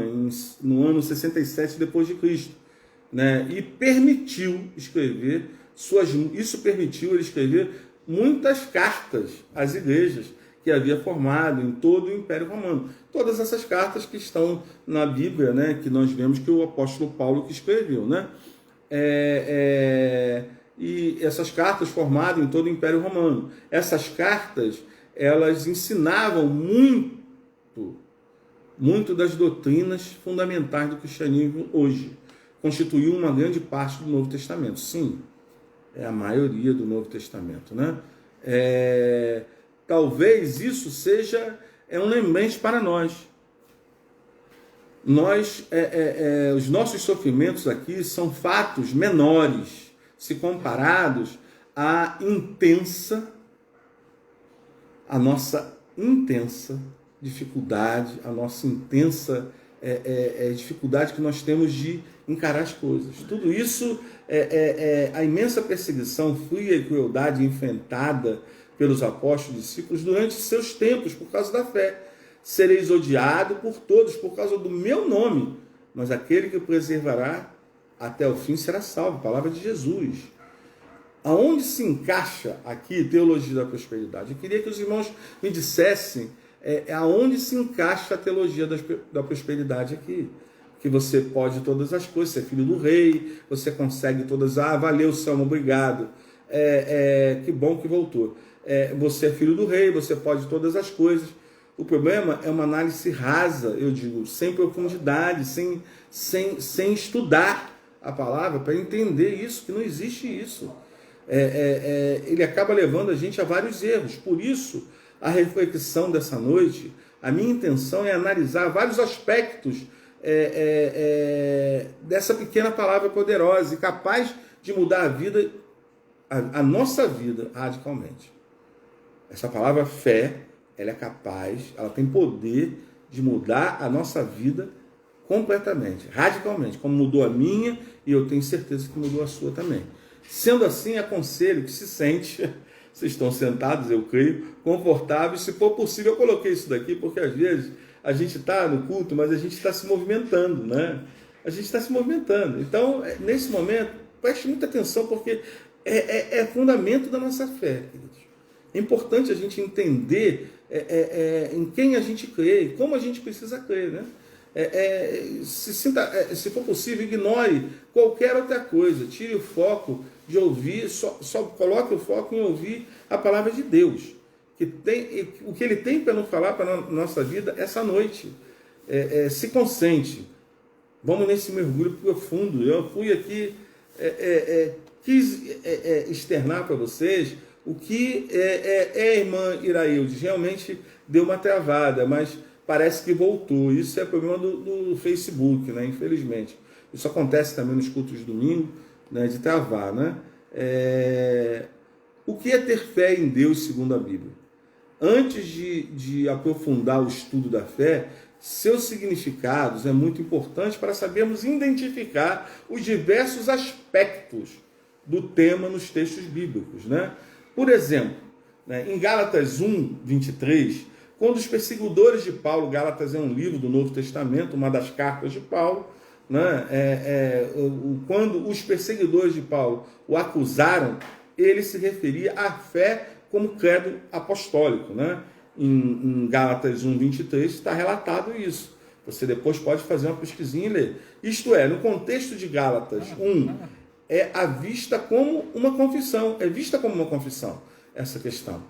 no ano 67 depois de Cristo, e permitiu escrever isso permitiu ele escrever muitas cartas às igrejas que havia formado em todo o Império Romano. Todas essas cartas que estão na Bíblia, que nós vemos que o apóstolo Paulo que escreveu, e essas cartas formadas em todo o Império Romano. Essas cartas, elas ensinavam muito das doutrinas fundamentais do cristianismo hoje. Constituiu uma grande parte do Novo Testamento. Sim, é a maioria do Novo Testamento, talvez isso seja um lembrete para nós. Os nossos sofrimentos aqui são fatos menores se comparados à nossa intensa dificuldade, a nossa intensa dificuldade que nós temos de encarar as coisas. Tudo isso a imensa perseguição, fria e crueldade enfrentada pelos apóstolos e discípulos durante seus tempos por causa da fé. Sereis odiado por todos por causa do meu nome, mas aquele que preservará até o fim será salvo. Palavra de Jesus. Aonde se encaixa aqui teologia da prosperidade? Eu queria que os irmãos me dissessem aonde se encaixa a teologia da prosperidade aqui. Que você pode todas as coisas, você é filho do rei, você consegue todas. Valeu, Selma, obrigado. Que bom que voltou. Você é filho do rei, você pode todas as coisas. O problema é uma análise rasa, eu digo, sem profundidade, sem estudar a palavra para entender isso, que não existe isso. Ele acaba levando a gente a vários erros. Por isso, a reflexão dessa noite, a minha intenção é analisar vários aspectos dessa pequena palavra poderosa e capaz de mudar a vida a nossa vida radicalmente. Essa palavra fé, ela é capaz, ela tem poder de mudar a nossa vida completamente, radicalmente, como mudou a minha e eu tenho certeza que mudou a sua também. Sendo assim, aconselho que se sente, vocês estão sentados, eu creio, confortáveis, se for possível, eu coloquei isso daqui, porque às vezes a gente está no culto, mas a gente está se movimentando, né? A gente está se movimentando. Então, nesse momento, preste muita atenção, porque é fundamento da nossa fé, queridos. É importante a gente entender em quem a gente crê e como a gente precisa crer, né? Se for possível, ignore qualquer outra coisa, tire o foco de ouvir, só coloque o foco em ouvir a palavra de Deus, o que Ele tem para nos falar para a nossa vida essa noite. Se concentre, vamos nesse mergulho profundo. Eu fui aqui, quis externar para vocês o que a irmã Irailde realmente deu uma travada, mas parece que voltou. Isso é problema do Facebook, né? Infelizmente. Isso acontece também nos cultos de domingo, né? De travar, né? O que é ter fé em Deus segundo a Bíblia? Antes de aprofundar o estudo da fé, seus significados é muito importante para sabermos identificar os diversos aspectos do tema nos textos bíblicos, né? Por exemplo, né, em Gálatas 1, 23, quando os perseguidores de Paulo, Gálatas é um livro do Novo Testamento, uma das cartas de Paulo, né, quando os perseguidores de Paulo o acusaram, ele se referia à fé como credo apostólico, né? Em Gálatas 1, 23 está relatado isso. Você depois pode fazer uma pesquisinha e ler. Isto é, no contexto de Gálatas 1, é vista como uma confissão. É vista como uma confissão essa questão.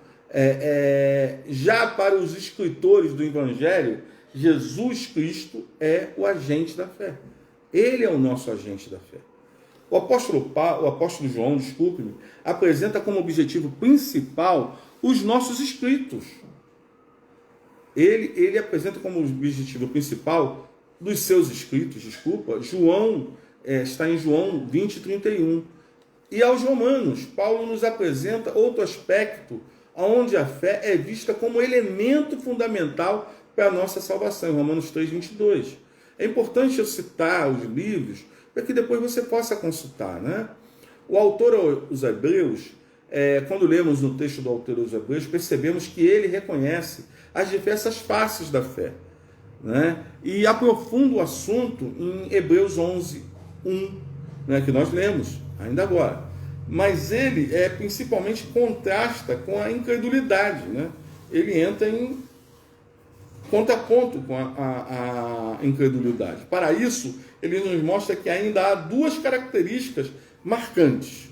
Já para os escritores do Evangelho, Jesus Cristo é o agente da fé. Ele é o nosso agente da fé. O apóstolo João, desculpe-me, apresenta como objetivo principal os nossos escritos. Ele apresenta como objetivo principal dos seus escritos, João, está em João 20, 31. E aos romanos, Paulo nos apresenta outro aspecto, onde a fé é vista como elemento fundamental para a nossa salvação, em Romanos 3, 22. É importante eu citar os livros, para que depois você possa consultar, né? O autor aos Hebreus, quando lemos no texto do autor aos Hebreus, percebemos que ele reconhece as diversas faces da fé, né? E aprofunda o assunto em Hebreus 11, 1, né? Que nós lemos ainda agora. Mas ele principalmente contrasta com a incredulidade, né? Ele entra em contraponto com a incredulidade. Para isso, ele nos mostra que ainda há duas características marcantes.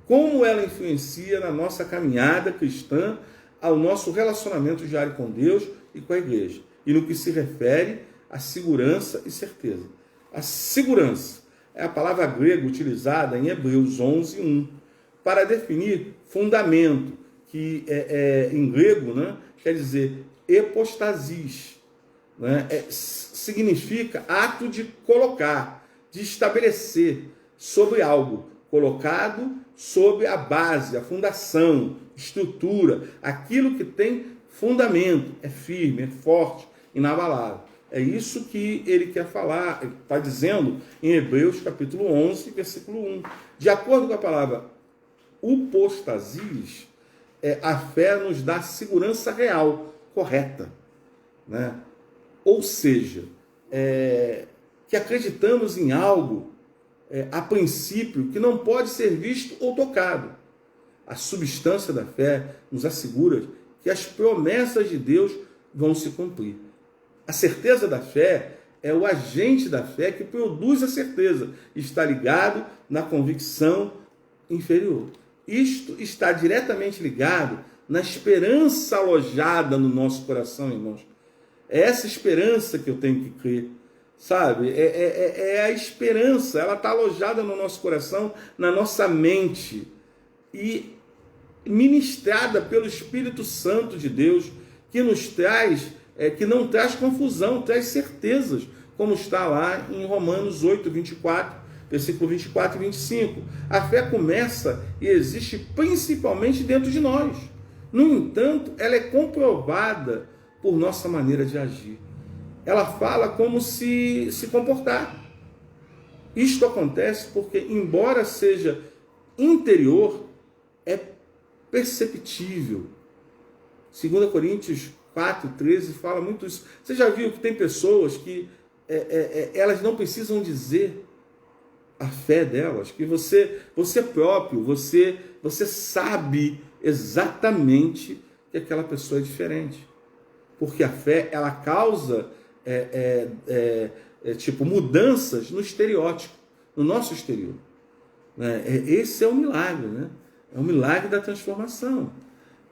Como ela influencia na nossa caminhada cristã, ao nosso relacionamento diário com Deus e com a igreja. E no que se refere à segurança e certeza. A segurança é a palavra grega utilizada em Hebreus 11, 1, para definir fundamento, que em grego, né, quer dizer hipostasis, né, significa ato de colocar, de estabelecer sobre algo, colocado sobre a base, a fundação, estrutura, aquilo que tem fundamento, é firme, é forte, inabalável. É isso que ele quer falar, está dizendo em Hebreus capítulo 11, versículo 1. De acordo com a palavra hipostasis, a fé nos dá segurança real, correta, né? Ou seja, que acreditamos em algo, a princípio, que não pode ser visto ou tocado. A substância da fé nos assegura que as promessas de Deus vão se cumprir. A certeza da fé é o agente da fé que produz a certeza. Está ligado na convicção inferior. Isto está diretamente ligado na esperança alojada no nosso coração, irmãos. É essa esperança que eu tenho que crer. Sabe? É a esperança. Ela está alojada no nosso coração, na nossa mente. E ministrada pelo Espírito Santo de Deus, que nos traz, que não traz confusão, traz certezas, como está lá em Romanos 8, 24, versículo 24 e 25. A fé começa e existe principalmente dentro de nós. No entanto, ela é comprovada por nossa maneira de agir. Ela fala como se comportar. Isto acontece porque, embora seja interior, é perceptível. 2 Coríntios 4:13 fala muito isso. Você já viu que tem pessoas que elas não precisam dizer a fé delas, que você próprio, você sabe exatamente que aquela pessoa é diferente. Porque a fé, ela causa mudanças no estereótipo, no nosso exterior. Esse é o milagre, né? É o milagre da transformação.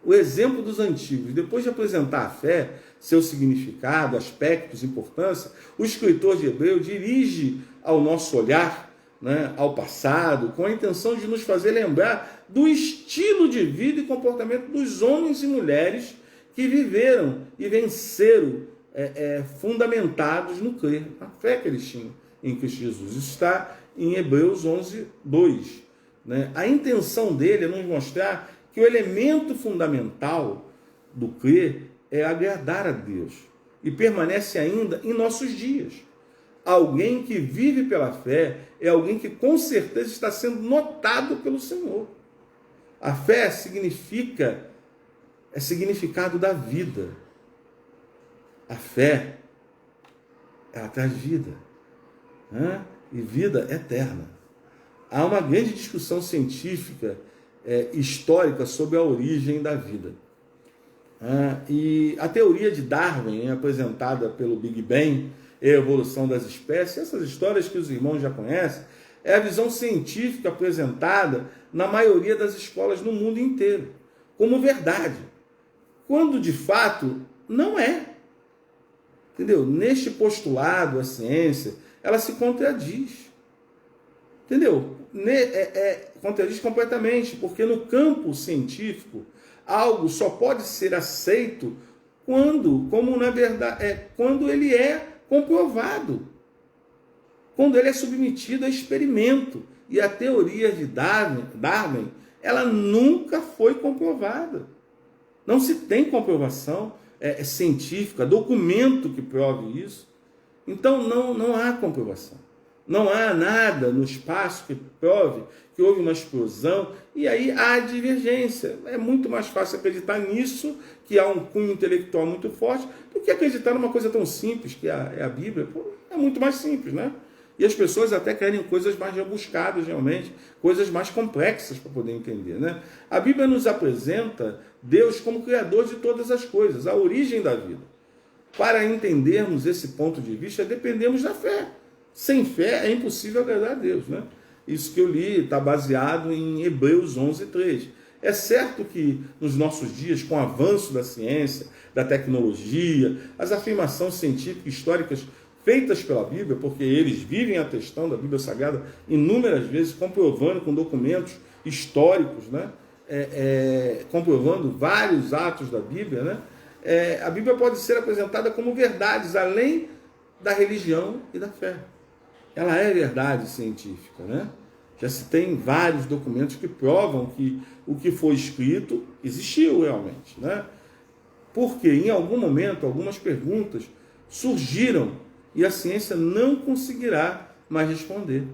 O exemplo dos antigos, depois de apresentar a fé, seu significado, aspectos, importância, o escritor de Hebreus dirige ao nosso olhar, né, ao passado, com a intenção de nos fazer lembrar do estilo de vida e comportamento dos homens e mulheres que viveram e venceram fundamentados no crer, na fé que eles tinham em Cristo Jesus. Isso está em Hebreus 11:2. Né? A intenção dele é nos mostrar que o elemento fundamental do crer é agradar a Deus e permanece ainda em nossos dias. Alguém que vive pela fé é alguém que com certeza está sendo notado pelo Senhor. A fé é significado da vida. A fé, ela traz vida, né? E vida eterna. Há uma grande discussão científica, histórica, sobre a origem da vida. E a teoria de Darwin, apresentada pelo Big Bang, a evolução das espécies, essas histórias que os irmãos já conhecem, é a visão científica apresentada na maioria das escolas no mundo inteiro, como verdade, quando de fato não é. Entendeu? Neste postulado, a ciência, ela se contradiz. Entendeu? Contradiz completamente, porque no campo científico, algo só pode ser aceito quando ele é comprovado, quando ele é submetido a experimento. E a teoria de Darwin, ela nunca foi comprovada. Não se tem comprovação científica, documento que prove isso. Então não há comprovação. Não há nada no espaço que prove que houve uma explosão, e aí há divergência. É muito mais fácil acreditar nisso, que há um cunho intelectual muito forte, do que acreditar numa coisa tão simples, que é a Bíblia. É muito mais simples, né? E as pessoas até querem coisas mais rebuscadas, realmente, coisas mais complexas para poder entender, né? A Bíblia nos apresenta Deus como Criador de todas as coisas, a origem da vida. Para entendermos esse ponto de vista, dependemos da fé. Sem fé é impossível agradar a Deus, né? Isso que eu li está baseado em Hebreus 11:3. É certo que nos nossos dias, com o avanço da ciência, da tecnologia, as afirmações científicas históricas feitas pela Bíblia, porque eles vivem atestando a Bíblia Sagrada inúmeras vezes, comprovando com documentos históricos, né? Comprovando vários atos da Bíblia, né? A Bíblia pode ser apresentada como verdades, além da religião e da fé. Ela é verdade científica, né? Já se tem vários documentos que provam que o que foi escrito existiu realmente, né? Porque em algum momento, algumas perguntas surgiram e a ciência não conseguirá mais responder.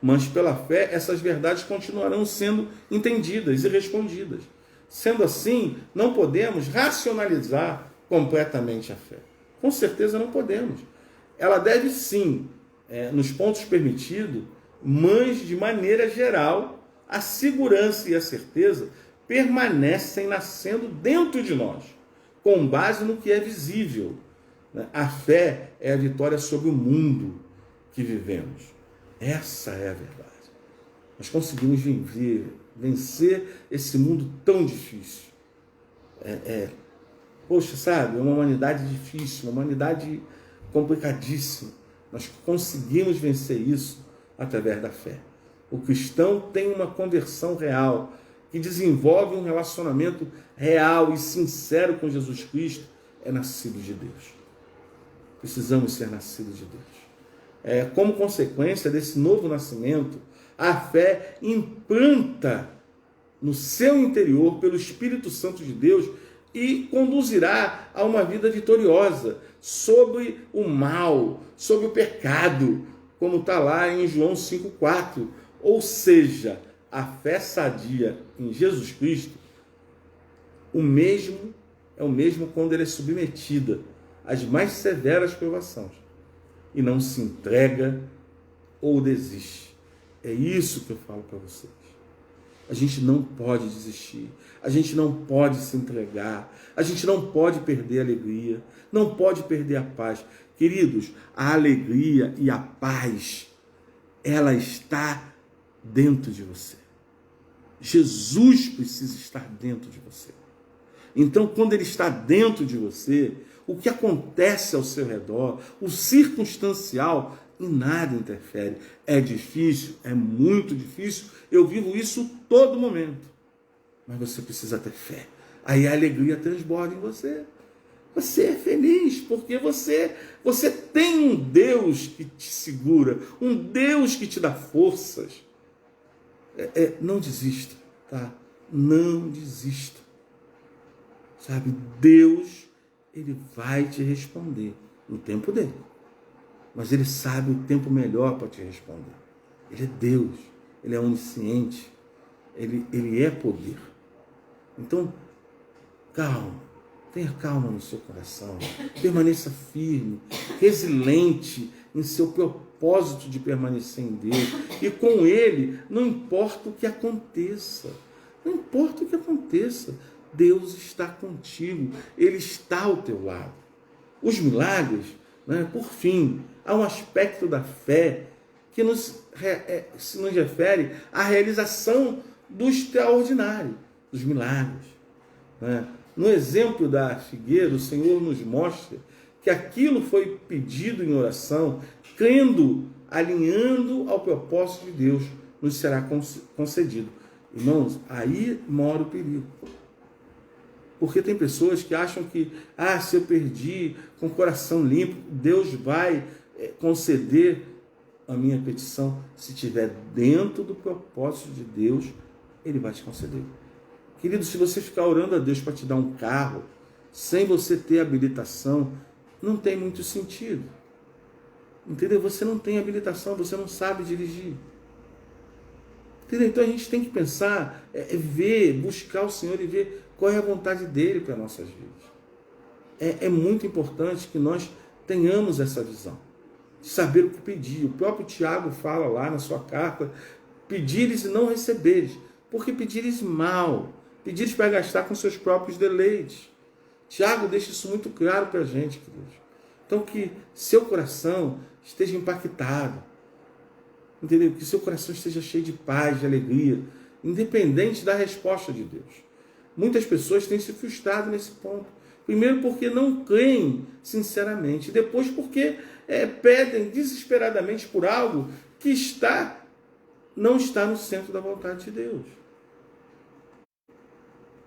Mas pela fé, essas verdades continuarão sendo entendidas e respondidas. Sendo assim, não podemos racionalizar completamente a fé. Com certeza não podemos. Ela deve sim, nos pontos permitidos, mas de maneira geral, a segurança e a certeza permanecem nascendo dentro de nós, com base no que é visível. A fé é a vitória sobre o mundo que vivemos. Essa é a verdade. Nós conseguimos vencer esse mundo tão difícil. Poxa, sabe, é uma humanidade difícil, uma humanidade complicadíssima. Nós conseguimos vencer isso através da fé. O cristão tem uma conversão real, que desenvolve um relacionamento real e sincero com Jesus Cristo, é nascido de Deus. Precisamos ser nascidos de Deus. Como consequência desse novo nascimento, a fé implanta no seu interior pelo Espírito Santo de Deus e conduzirá a uma vida vitoriosa sobre o mal, sobre o pecado, como está lá em João 5,4. Ou seja, a fé sadia em Jesus Cristo, é o mesmo quando ela é submetida às mais severas provações e não se entrega ou desiste. É isso que eu falo para vocês. A gente não pode desistir, a gente não pode se entregar, a gente não pode perder a alegria, não pode perder a paz. Queridos, a alegria e a paz, ela está dentro de você. Jesus precisa estar dentro de você. Então, quando ele está dentro de você, o que acontece ao seu redor, o circunstancial, em nada interfere. É difícil, é muito difícil. Eu vivo isso todo momento. Mas você precisa ter fé. Aí a alegria transborda em você. Você é feliz porque você tem um Deus que te segura, um Deus que te dá forças. Não desista, tá? Não desista. Sabe, Deus, ele vai te responder no tempo dele. Mas ele sabe o tempo melhor para te responder. Ele é Deus, ele é onisciente, ele é poder. Então, calma, tenha calma no seu coração, permaneça firme, resiliente em seu propósito de permanecer em Deus. E com ele, não importa o que aconteça, não importa o que aconteça, Deus está contigo, ele está ao teu lado. Os milagres, por fim, há um aspecto da fé que se nos refere à realização do extraordinário, dos milagres. No exemplo da figueira, o Senhor nos mostra que aquilo foi pedido em oração, crendo, alinhando ao propósito de Deus, nos será concedido. Irmãos, aí mora o perigo. Porque tem pessoas que acham que, se eu perdi com o coração limpo, Deus vai conceder a minha petição. Se estiver dentro do propósito de Deus, ele vai te conceder. Querido, se você ficar orando a Deus para te dar um carro, sem você ter habilitação, não tem muito sentido. Entendeu? Você não tem habilitação, você não sabe dirigir. Entendeu? Então a gente tem que pensar, ver, buscar o Senhor e ver qual é a vontade dele para nossas vidas. É muito importante que nós tenhamos essa visão, de saber o que pedir. O próprio Tiago fala lá na sua carta, pedires e não receberes, porque pedires mal, pedires para gastar com seus próprios deleites. Tiago deixa isso muito claro para a gente, queridos. Então que seu coração esteja impactado, entendeu? Que seu coração esteja cheio de paz, de alegria, independente da resposta de Deus. Muitas pessoas têm se frustrado nesse ponto. Primeiro porque não creem sinceramente. Depois porque pedem desesperadamente por algo que não está no centro da vontade de Deus.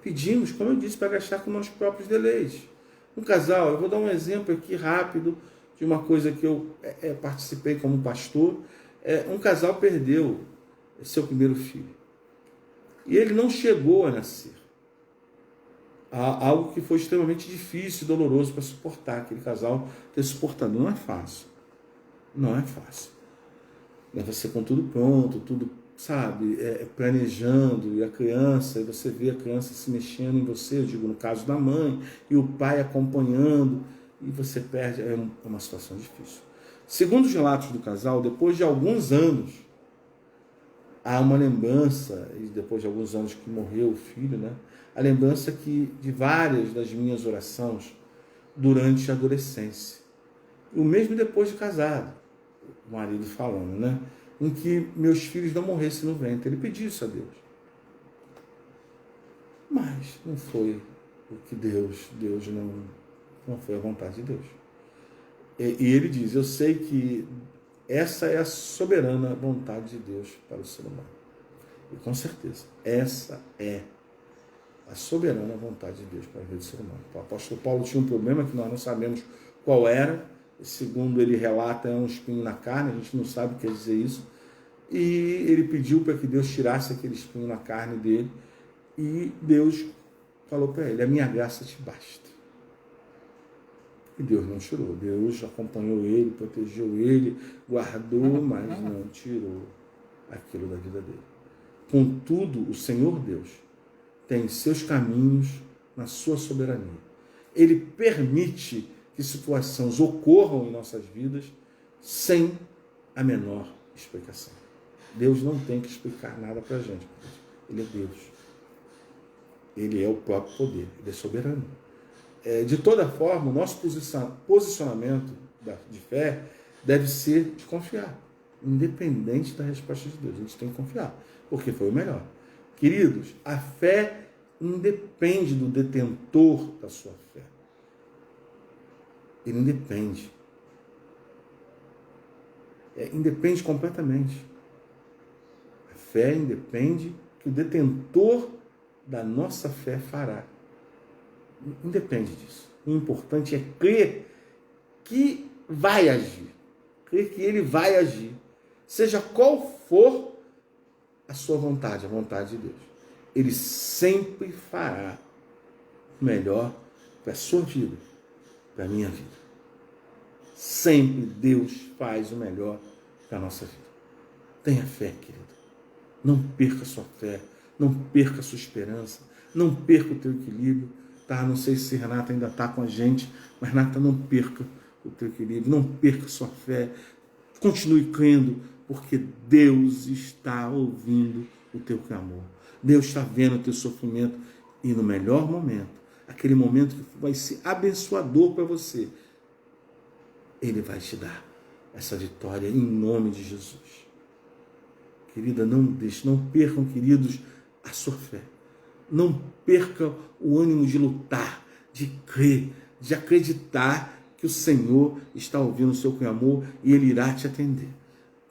Pedimos, como eu disse, para gastar com nossos próprios deleites. Um casal, eu vou dar um exemplo aqui rápido de uma coisa que eu participei como pastor. Um casal perdeu seu primeiro filho. E ele não chegou a nascer. Algo que foi extremamente difícil e doloroso para suportar, aquele casal ter suportado. Não é fácil. Não é fácil. Você com tudo pronto, tudo, sabe, planejando, e a criança, e você vê a criança se mexendo em você, eu digo no caso da mãe, e o pai acompanhando, e você perde, é uma situação difícil. Segundo os relatos do casal, depois de alguns anos, há uma lembrança, e depois de alguns anos que morreu o filho, a lembrança de várias das minhas orações durante a adolescência. O mesmo depois de casado, o marido falando, em que meus filhos não morressem no ventre. Ele pediu isso a Deus. Mas não foi o que Deus não foi a vontade de Deus. E ele diz, eu sei que essa é a soberana vontade de Deus para o ser humano. E com certeza, essa é a soberana vontade de Deus para a vida do ser humano. O apóstolo Paulo tinha um problema que nós não sabemos qual era, segundo ele relata, é um espinho na carne, a gente não sabe o que quer dizer isso. E ele pediu para que Deus tirasse aquele espinho na carne dele. E Deus falou para ele: a minha graça te basta. E Deus não tirou. Deus acompanhou ele, protegeu ele, guardou, mas não tirou aquilo da vida dele. Contudo, o Senhor Deus tem seus caminhos na sua soberania. Ele permite que situações ocorram em nossas vidas sem a menor explicação. Deus não tem que explicar nada para a gente. Ele é Deus. Ele é o próprio poder. Ele é soberano. De toda forma, o nosso posicionamento de fé deve ser de confiar. Independente da resposta de Deus. A gente tem que confiar. Porque foi o melhor. Queridos, a fé independe do detentor da sua fé. Ele independe. Independe completamente. A fé independe que o detentor da nossa fé fará. Independe disso. O importante é crer que vai agir. Crer que ele vai agir. Seja qual for a sua vontade, a vontade de Deus. Ele sempre fará o melhor para a sua vida, para a minha vida. Sempre Deus faz o melhor para a nossa vida. Tenha fé, querido. Não perca a sua fé. Não perca a sua esperança. Não perca o teu equilíbrio. Tá? Não sei se Renata ainda está com a gente, mas Renata, não perca o teu equilíbrio. Não perca a sua fé. Continue crendo, porque Deus está ouvindo o teu clamor. Deus está vendo o teu sofrimento. E no melhor momento, aquele momento que vai ser abençoador para você, Ele vai te dar essa vitória em nome de Jesus. Querida, não percam, queridos, a sua fé. Não percam o ânimo de lutar, de crer, de acreditar que o Senhor está ouvindo o seu clamor e Ele irá te atender.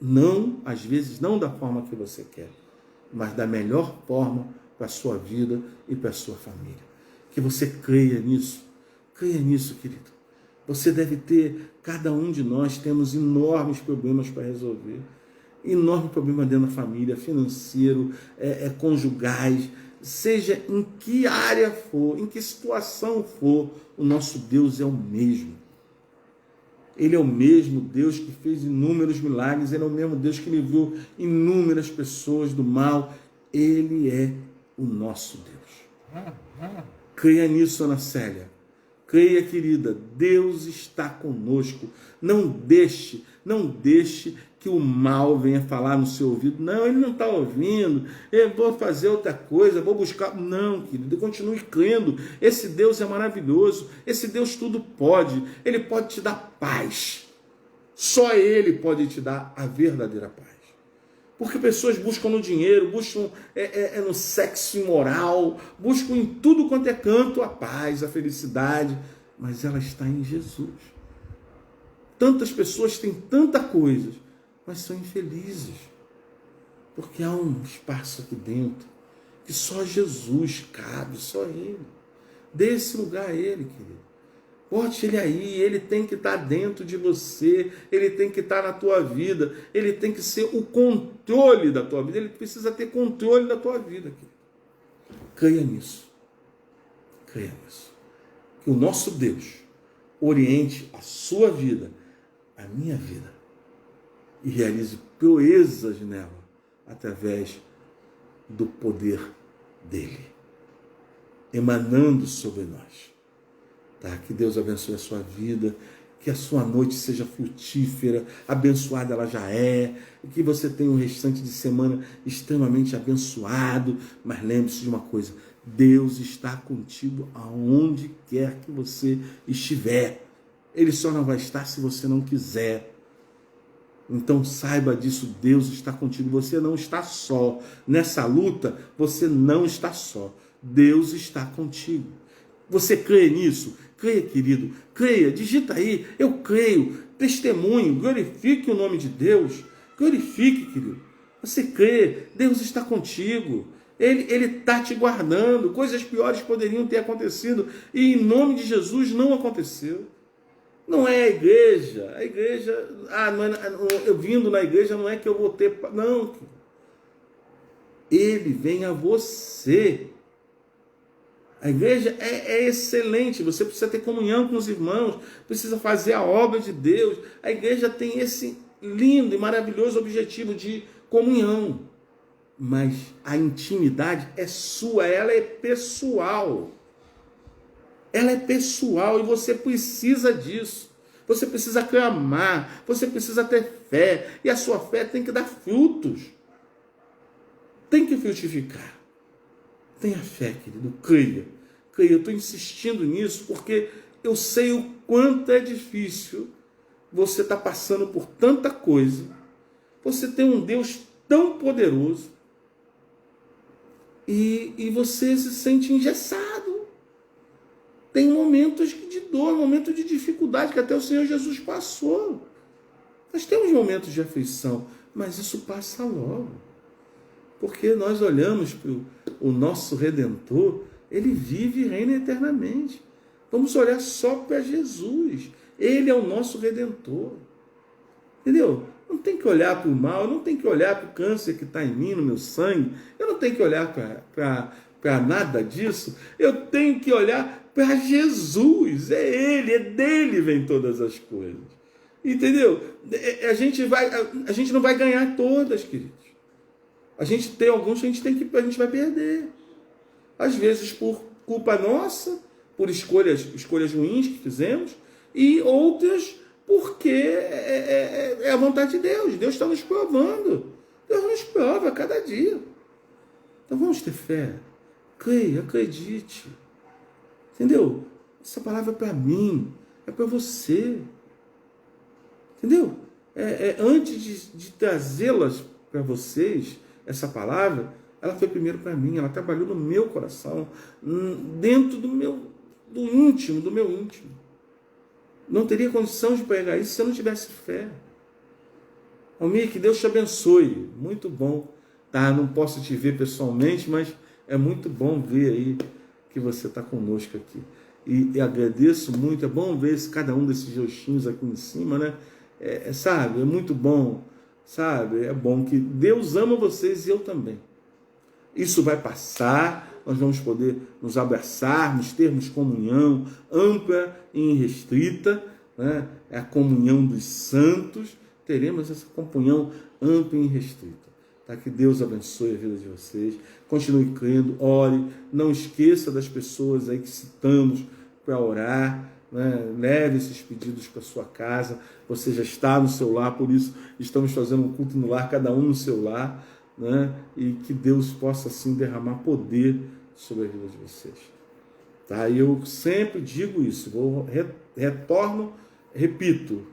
Não, às vezes, não da forma que você quer, mas da melhor forma para a sua vida e para a sua família. Que você creia nisso. Creia nisso, querido. Você deve ter, cada um de nós temos enormes problemas para resolver. Enorme problema dentro da família, financeiro, conjugais, seja em que área for, em que situação for, o nosso Deus é o mesmo. Ele é o mesmo Deus que fez inúmeros milagres, Ele é o mesmo Deus que livrou inúmeras pessoas do mal. Ele é o nosso Deus. Creia nisso, Ana Célia. Creia, querida, Deus está conosco. Não deixe que o mal venha falar no seu ouvido. Não, ele não está ouvindo. Eu vou fazer outra coisa, vou buscar. Não, querido, continue crendo. Esse Deus é maravilhoso. Esse Deus tudo pode. Ele pode te dar paz. Só Ele pode te dar a verdadeira paz. Porque pessoas buscam no dinheiro, buscam no sexo imoral, buscam em tudo quanto é canto a paz, a felicidade, mas ela está em Jesus. Tantas pessoas têm tanta coisa, mas são infelizes, porque há um espaço aqui dentro que só Jesus cabe, só Ele. Dê esse lugar a Ele, querido. Bote Ele aí, Ele tem que estar dentro de você, Ele tem que estar na tua vida, Ele tem que ser o controle da tua vida, Ele precisa ter controle da tua vida. Querido. Creia nisso. Creia nisso. Que o nosso Deus oriente a sua vida, a minha vida, e realize proezas nela, através do poder dEle, emanando sobre nós. Tá? Que Deus abençoe a sua vida, que a sua noite seja frutífera, abençoada ela já é, e que você tenha um restante de semana extremamente abençoado. Mas lembre-se de uma coisa: Deus está contigo aonde quer que você estiver. Ele só não vai estar se você não quiser. Então saiba disso, Deus está contigo, você não está só. Nessa luta, você não está só. Deus está contigo. Você crê nisso? Creia, querido, creia, digita aí, eu creio, testemunho, glorifique o nome de Deus, glorifique, querido. Você crê, Deus está contigo, Ele está te guardando, coisas piores poderiam ter acontecido, e em nome de Jesus não aconteceu. Não é a igreja. A igreja, eu vindo na igreja não é que eu vou ter... Não. Ele vem a você. A igreja é excelente. Você precisa ter comunhão com os irmãos. Precisa fazer a obra de Deus. A igreja tem esse lindo e maravilhoso objetivo de comunhão. Mas a intimidade é sua. Ela é pessoal. Ela é pessoal e você precisa disso. Você precisa clamar, você precisa ter fé. E a sua fé tem que dar frutos. Tem que frutificar. Tenha fé, querido, creia. Creia, eu estou insistindo nisso porque eu sei o quanto é difícil você estar passando por tanta coisa. Você tem um Deus tão poderoso e você se sente engessado. Tem momentos de dor, momentos de dificuldade que até o Senhor Jesus passou. Nós temos momentos de aflição, mas isso passa logo. Porque nós olhamos para o nosso Redentor, ele vive e reina eternamente. Vamos olhar só para Jesus. Ele é o nosso Redentor. Entendeu? Não tem que olhar para o mal, eu não tenho que olhar para o câncer que está em mim, no meu sangue. Eu não tenho que olhar para nada disso. Eu tenho que olhar para Jesus. É Ele, é dele vem todas as coisas. Entendeu? A gente não vai ganhar todas, queridos. A gente tem alguns que a gente vai perder. Às vezes por culpa nossa, por escolhas ruins que fizemos, e outras porque é a vontade de Deus. Deus está nos provando. Deus nos prova a cada dia. Então vamos ter fé. Creia, acredite. Entendeu? Essa palavra é para mim, é para você. Entendeu? Antes de trazê-las para vocês, essa palavra, ela foi primeiro para mim, ela trabalhou no meu coração, dentro do meu íntimo. Não teria condição de pregar isso se eu não tivesse fé. Almir, que Deus te abençoe. Muito bom. Tá? Não posso te ver pessoalmente, mas é muito bom ver aí que você está conosco aqui. E agradeço muito. É bom ver cada um desses rostinhos aqui em cima, né? Sabe? É muito bom. Sabe? É bom que Deus ama vocês e eu também. Isso vai passar. Nós vamos poder nos abraçarmos, termos comunhão ampla e irrestrita, né? É a comunhão dos santos. Teremos essa comunhão ampla e irrestrita. Tá? Que Deus abençoe a vida de vocês. Continue crendo, ore. Não esqueça das pessoas aí que citamos para orar. Né? Leve esses pedidos para sua casa. Você já está no seu lar, por isso estamos fazendo um culto no lar, cada um no seu lar. Né? E que Deus possa assim derramar poder sobre a vida de vocês. Tá? E eu sempre digo isso, retorno, repito,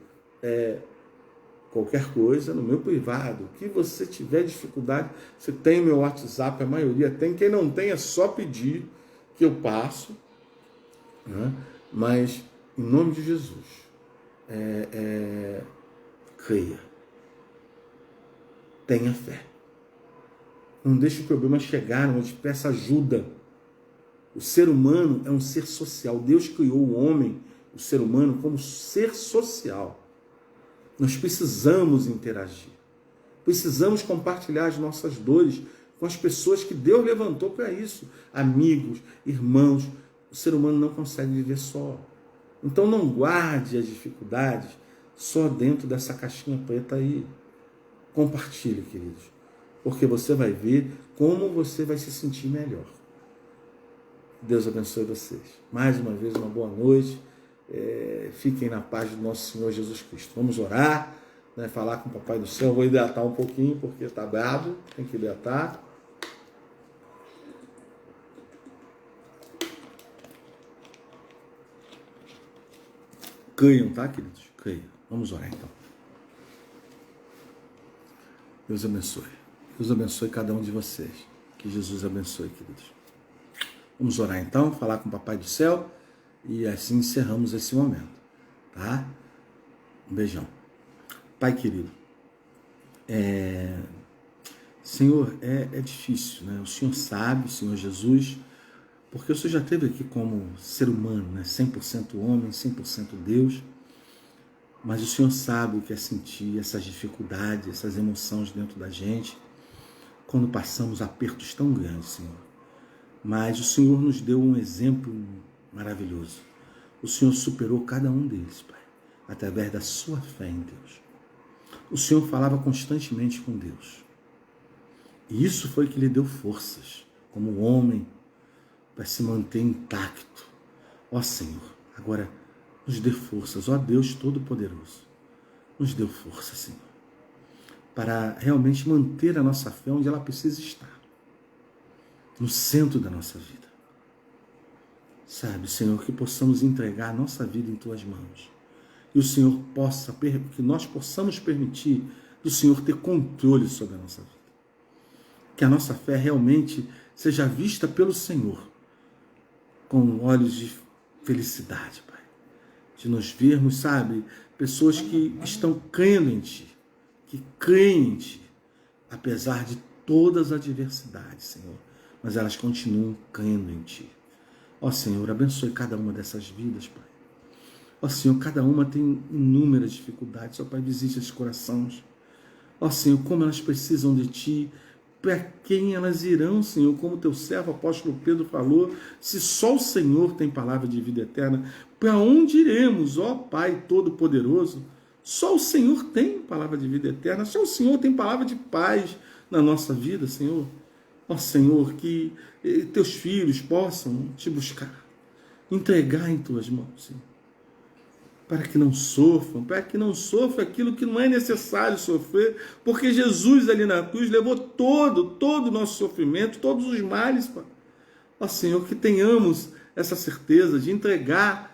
qualquer coisa no meu privado, que você tiver dificuldade, você tem o meu WhatsApp, a maioria tem, quem não tem é só pedir que eu passo, né? Mas em nome de Jesus, creia, tenha fé. Não deixe o problema chegar, não te peça ajuda. O ser humano é um ser social. Deus criou o homem, o ser humano, como ser social. Nós precisamos interagir. Precisamos compartilhar as nossas dores com as pessoas que Deus levantou para isso. Amigos, irmãos. O ser humano não consegue viver só. Então não guarde as dificuldades só dentro dessa caixinha preta aí. Compartilhe, queridos. Porque você vai ver como você vai se sentir melhor. Deus abençoe vocês. Mais uma vez, uma boa noite. Fiquem na paz do nosso Senhor Jesus Cristo. Vamos orar, né, falar com o Papai do Céu. Vou hidratar um pouquinho, porque está bravo. Tem que hidratar. Creiam, tá, queridos? Creiam. Vamos orar, então. Deus abençoe. Deus abençoe cada um de vocês. Que Jesus abençoe, queridos. Vamos orar então, falar com o Papai do Céu e assim encerramos esse momento, tá? Um beijão. Pai querido, Senhor, é difícil, né? O Senhor sabe, Senhor Jesus, porque o Senhor já esteve aqui como ser humano, né? 100% homem, 100% Deus. Mas o Senhor sabe o que é sentir essas dificuldades, essas emoções dentro da gente, quando passamos apertos tão grandes, Senhor. Mas o Senhor nos deu um exemplo maravilhoso. O Senhor superou cada um deles, Pai, através da sua fé em Deus. O Senhor falava constantemente com Deus. E isso foi que lhe deu forças, como homem, para se manter intacto. Ó Senhor, agora nos dê forças, ó Deus Todo-Poderoso. Nos dê força, Senhor, para realmente manter a nossa fé onde ela precisa estar. No centro da nossa vida. Sabe, Senhor, que possamos entregar a nossa vida em Tuas mãos. E o Senhor que nós possamos permitir do Senhor ter controle sobre a nossa vida. Que a nossa fé realmente seja vista pelo Senhor com olhos de felicidade, Pai. De nos vermos, sabe, pessoas que estão crendo em Ti, que creem em Ti, apesar de todas as adversidades, Senhor. Mas elas continuam crendo em Ti. Ó Senhor, abençoe cada uma dessas vidas, Pai. Ó Senhor, cada uma tem inúmeras dificuldades. Ó Pai, visite esses corações. Ó Senhor, como elas precisam de Ti. Para quem elas irão, Senhor? Como Teu servo, apóstolo Pedro, falou, se só o Senhor tem palavra de vida eterna, para onde iremos, ó Pai Todo-Poderoso? Só o Senhor tem palavra de vida eterna. Só o Senhor tem palavra de paz na nossa vida, Senhor. Ó Senhor, que Teus filhos possam Te buscar, entregar em Tuas mãos, Senhor, para que não sofram aquilo que não é necessário sofrer, porque Jesus ali na cruz levou todo o nosso sofrimento, todos os males, Pai. Ó Senhor, que tenhamos essa certeza de entregar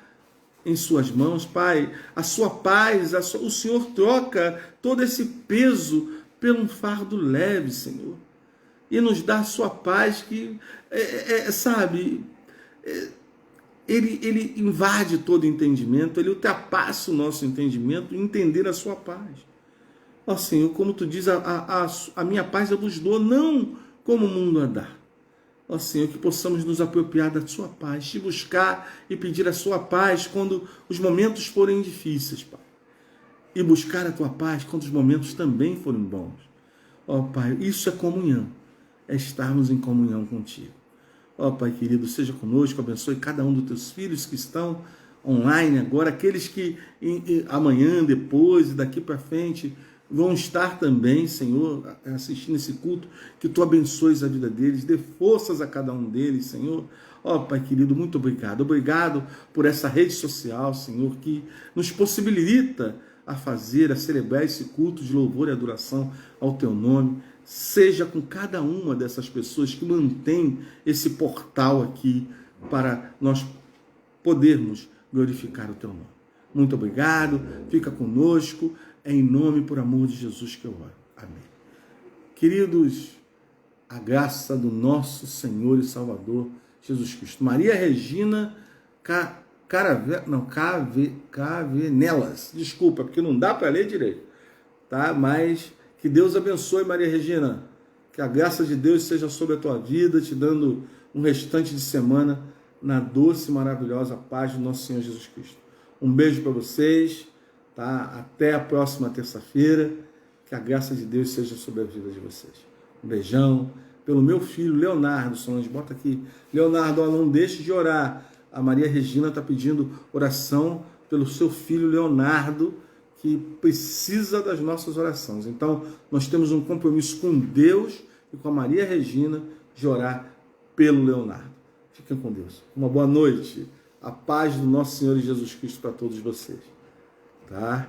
em Suas mãos, Pai, a Sua paz, o Senhor troca todo esse peso por um fardo leve, Senhor. E nos dá a Sua paz que, Ele invade todo entendimento, Ele ultrapassa o nosso entendimento e entender a Sua paz. Ó Senhor, como Tu diz, a minha paz eu vos dou, não como o mundo a dá. Ó Senhor, que possamos nos apropriar da Sua paz, Te buscar e pedir a Sua paz quando os momentos forem difíceis, Pai. E buscar a Tua paz quando os momentos também forem bons. Ó Pai, isso é comunhão. É estarmos em comunhão contigo. Ó Pai querido, seja conosco, abençoe cada um dos Teus filhos que estão online agora, aqueles que amanhã, depois e daqui para frente vão estar também, Senhor, assistindo esse culto, que Tu abençoes a vida deles, dê forças a cada um deles, Senhor. Ó Pai querido, muito obrigado. Obrigado por essa rede social, Senhor, que nos possibilita a celebrar esse culto de louvor e adoração ao Teu nome. Seja com cada uma dessas pessoas que mantém esse portal aqui para nós podermos glorificar o Teu nome. Muito obrigado, fica conosco, é em nome e por amor de Jesus que eu oro. Amém. Queridos, a graça do Senhor e Salvador Jesus Cristo. Maria Regina Cavenelas, desculpa, porque não dá para ler direito, tá? Mas que Deus abençoe, Maria Regina, que a graça de Deus seja sobre a tua vida, te dando um restante de semana na doce e maravilhosa paz do nosso Senhor Jesus Cristo. Um beijo para vocês, tá? Até a próxima terça-feira, que a graça de Deus seja sobre a vida de vocês. Um beijão. Pelo meu filho Leonardo Solange, bota aqui, Leonardo, não deixe de orar. A Maria Regina está pedindo oração pelo seu filho Leonardo, que precisa das nossas orações. Então, nós temos um compromisso com Deus e com a Maria Regina de orar pelo Leonardo. Fiquem com Deus. Uma boa noite. A paz do nosso Senhor Jesus Cristo para todos vocês. Tá?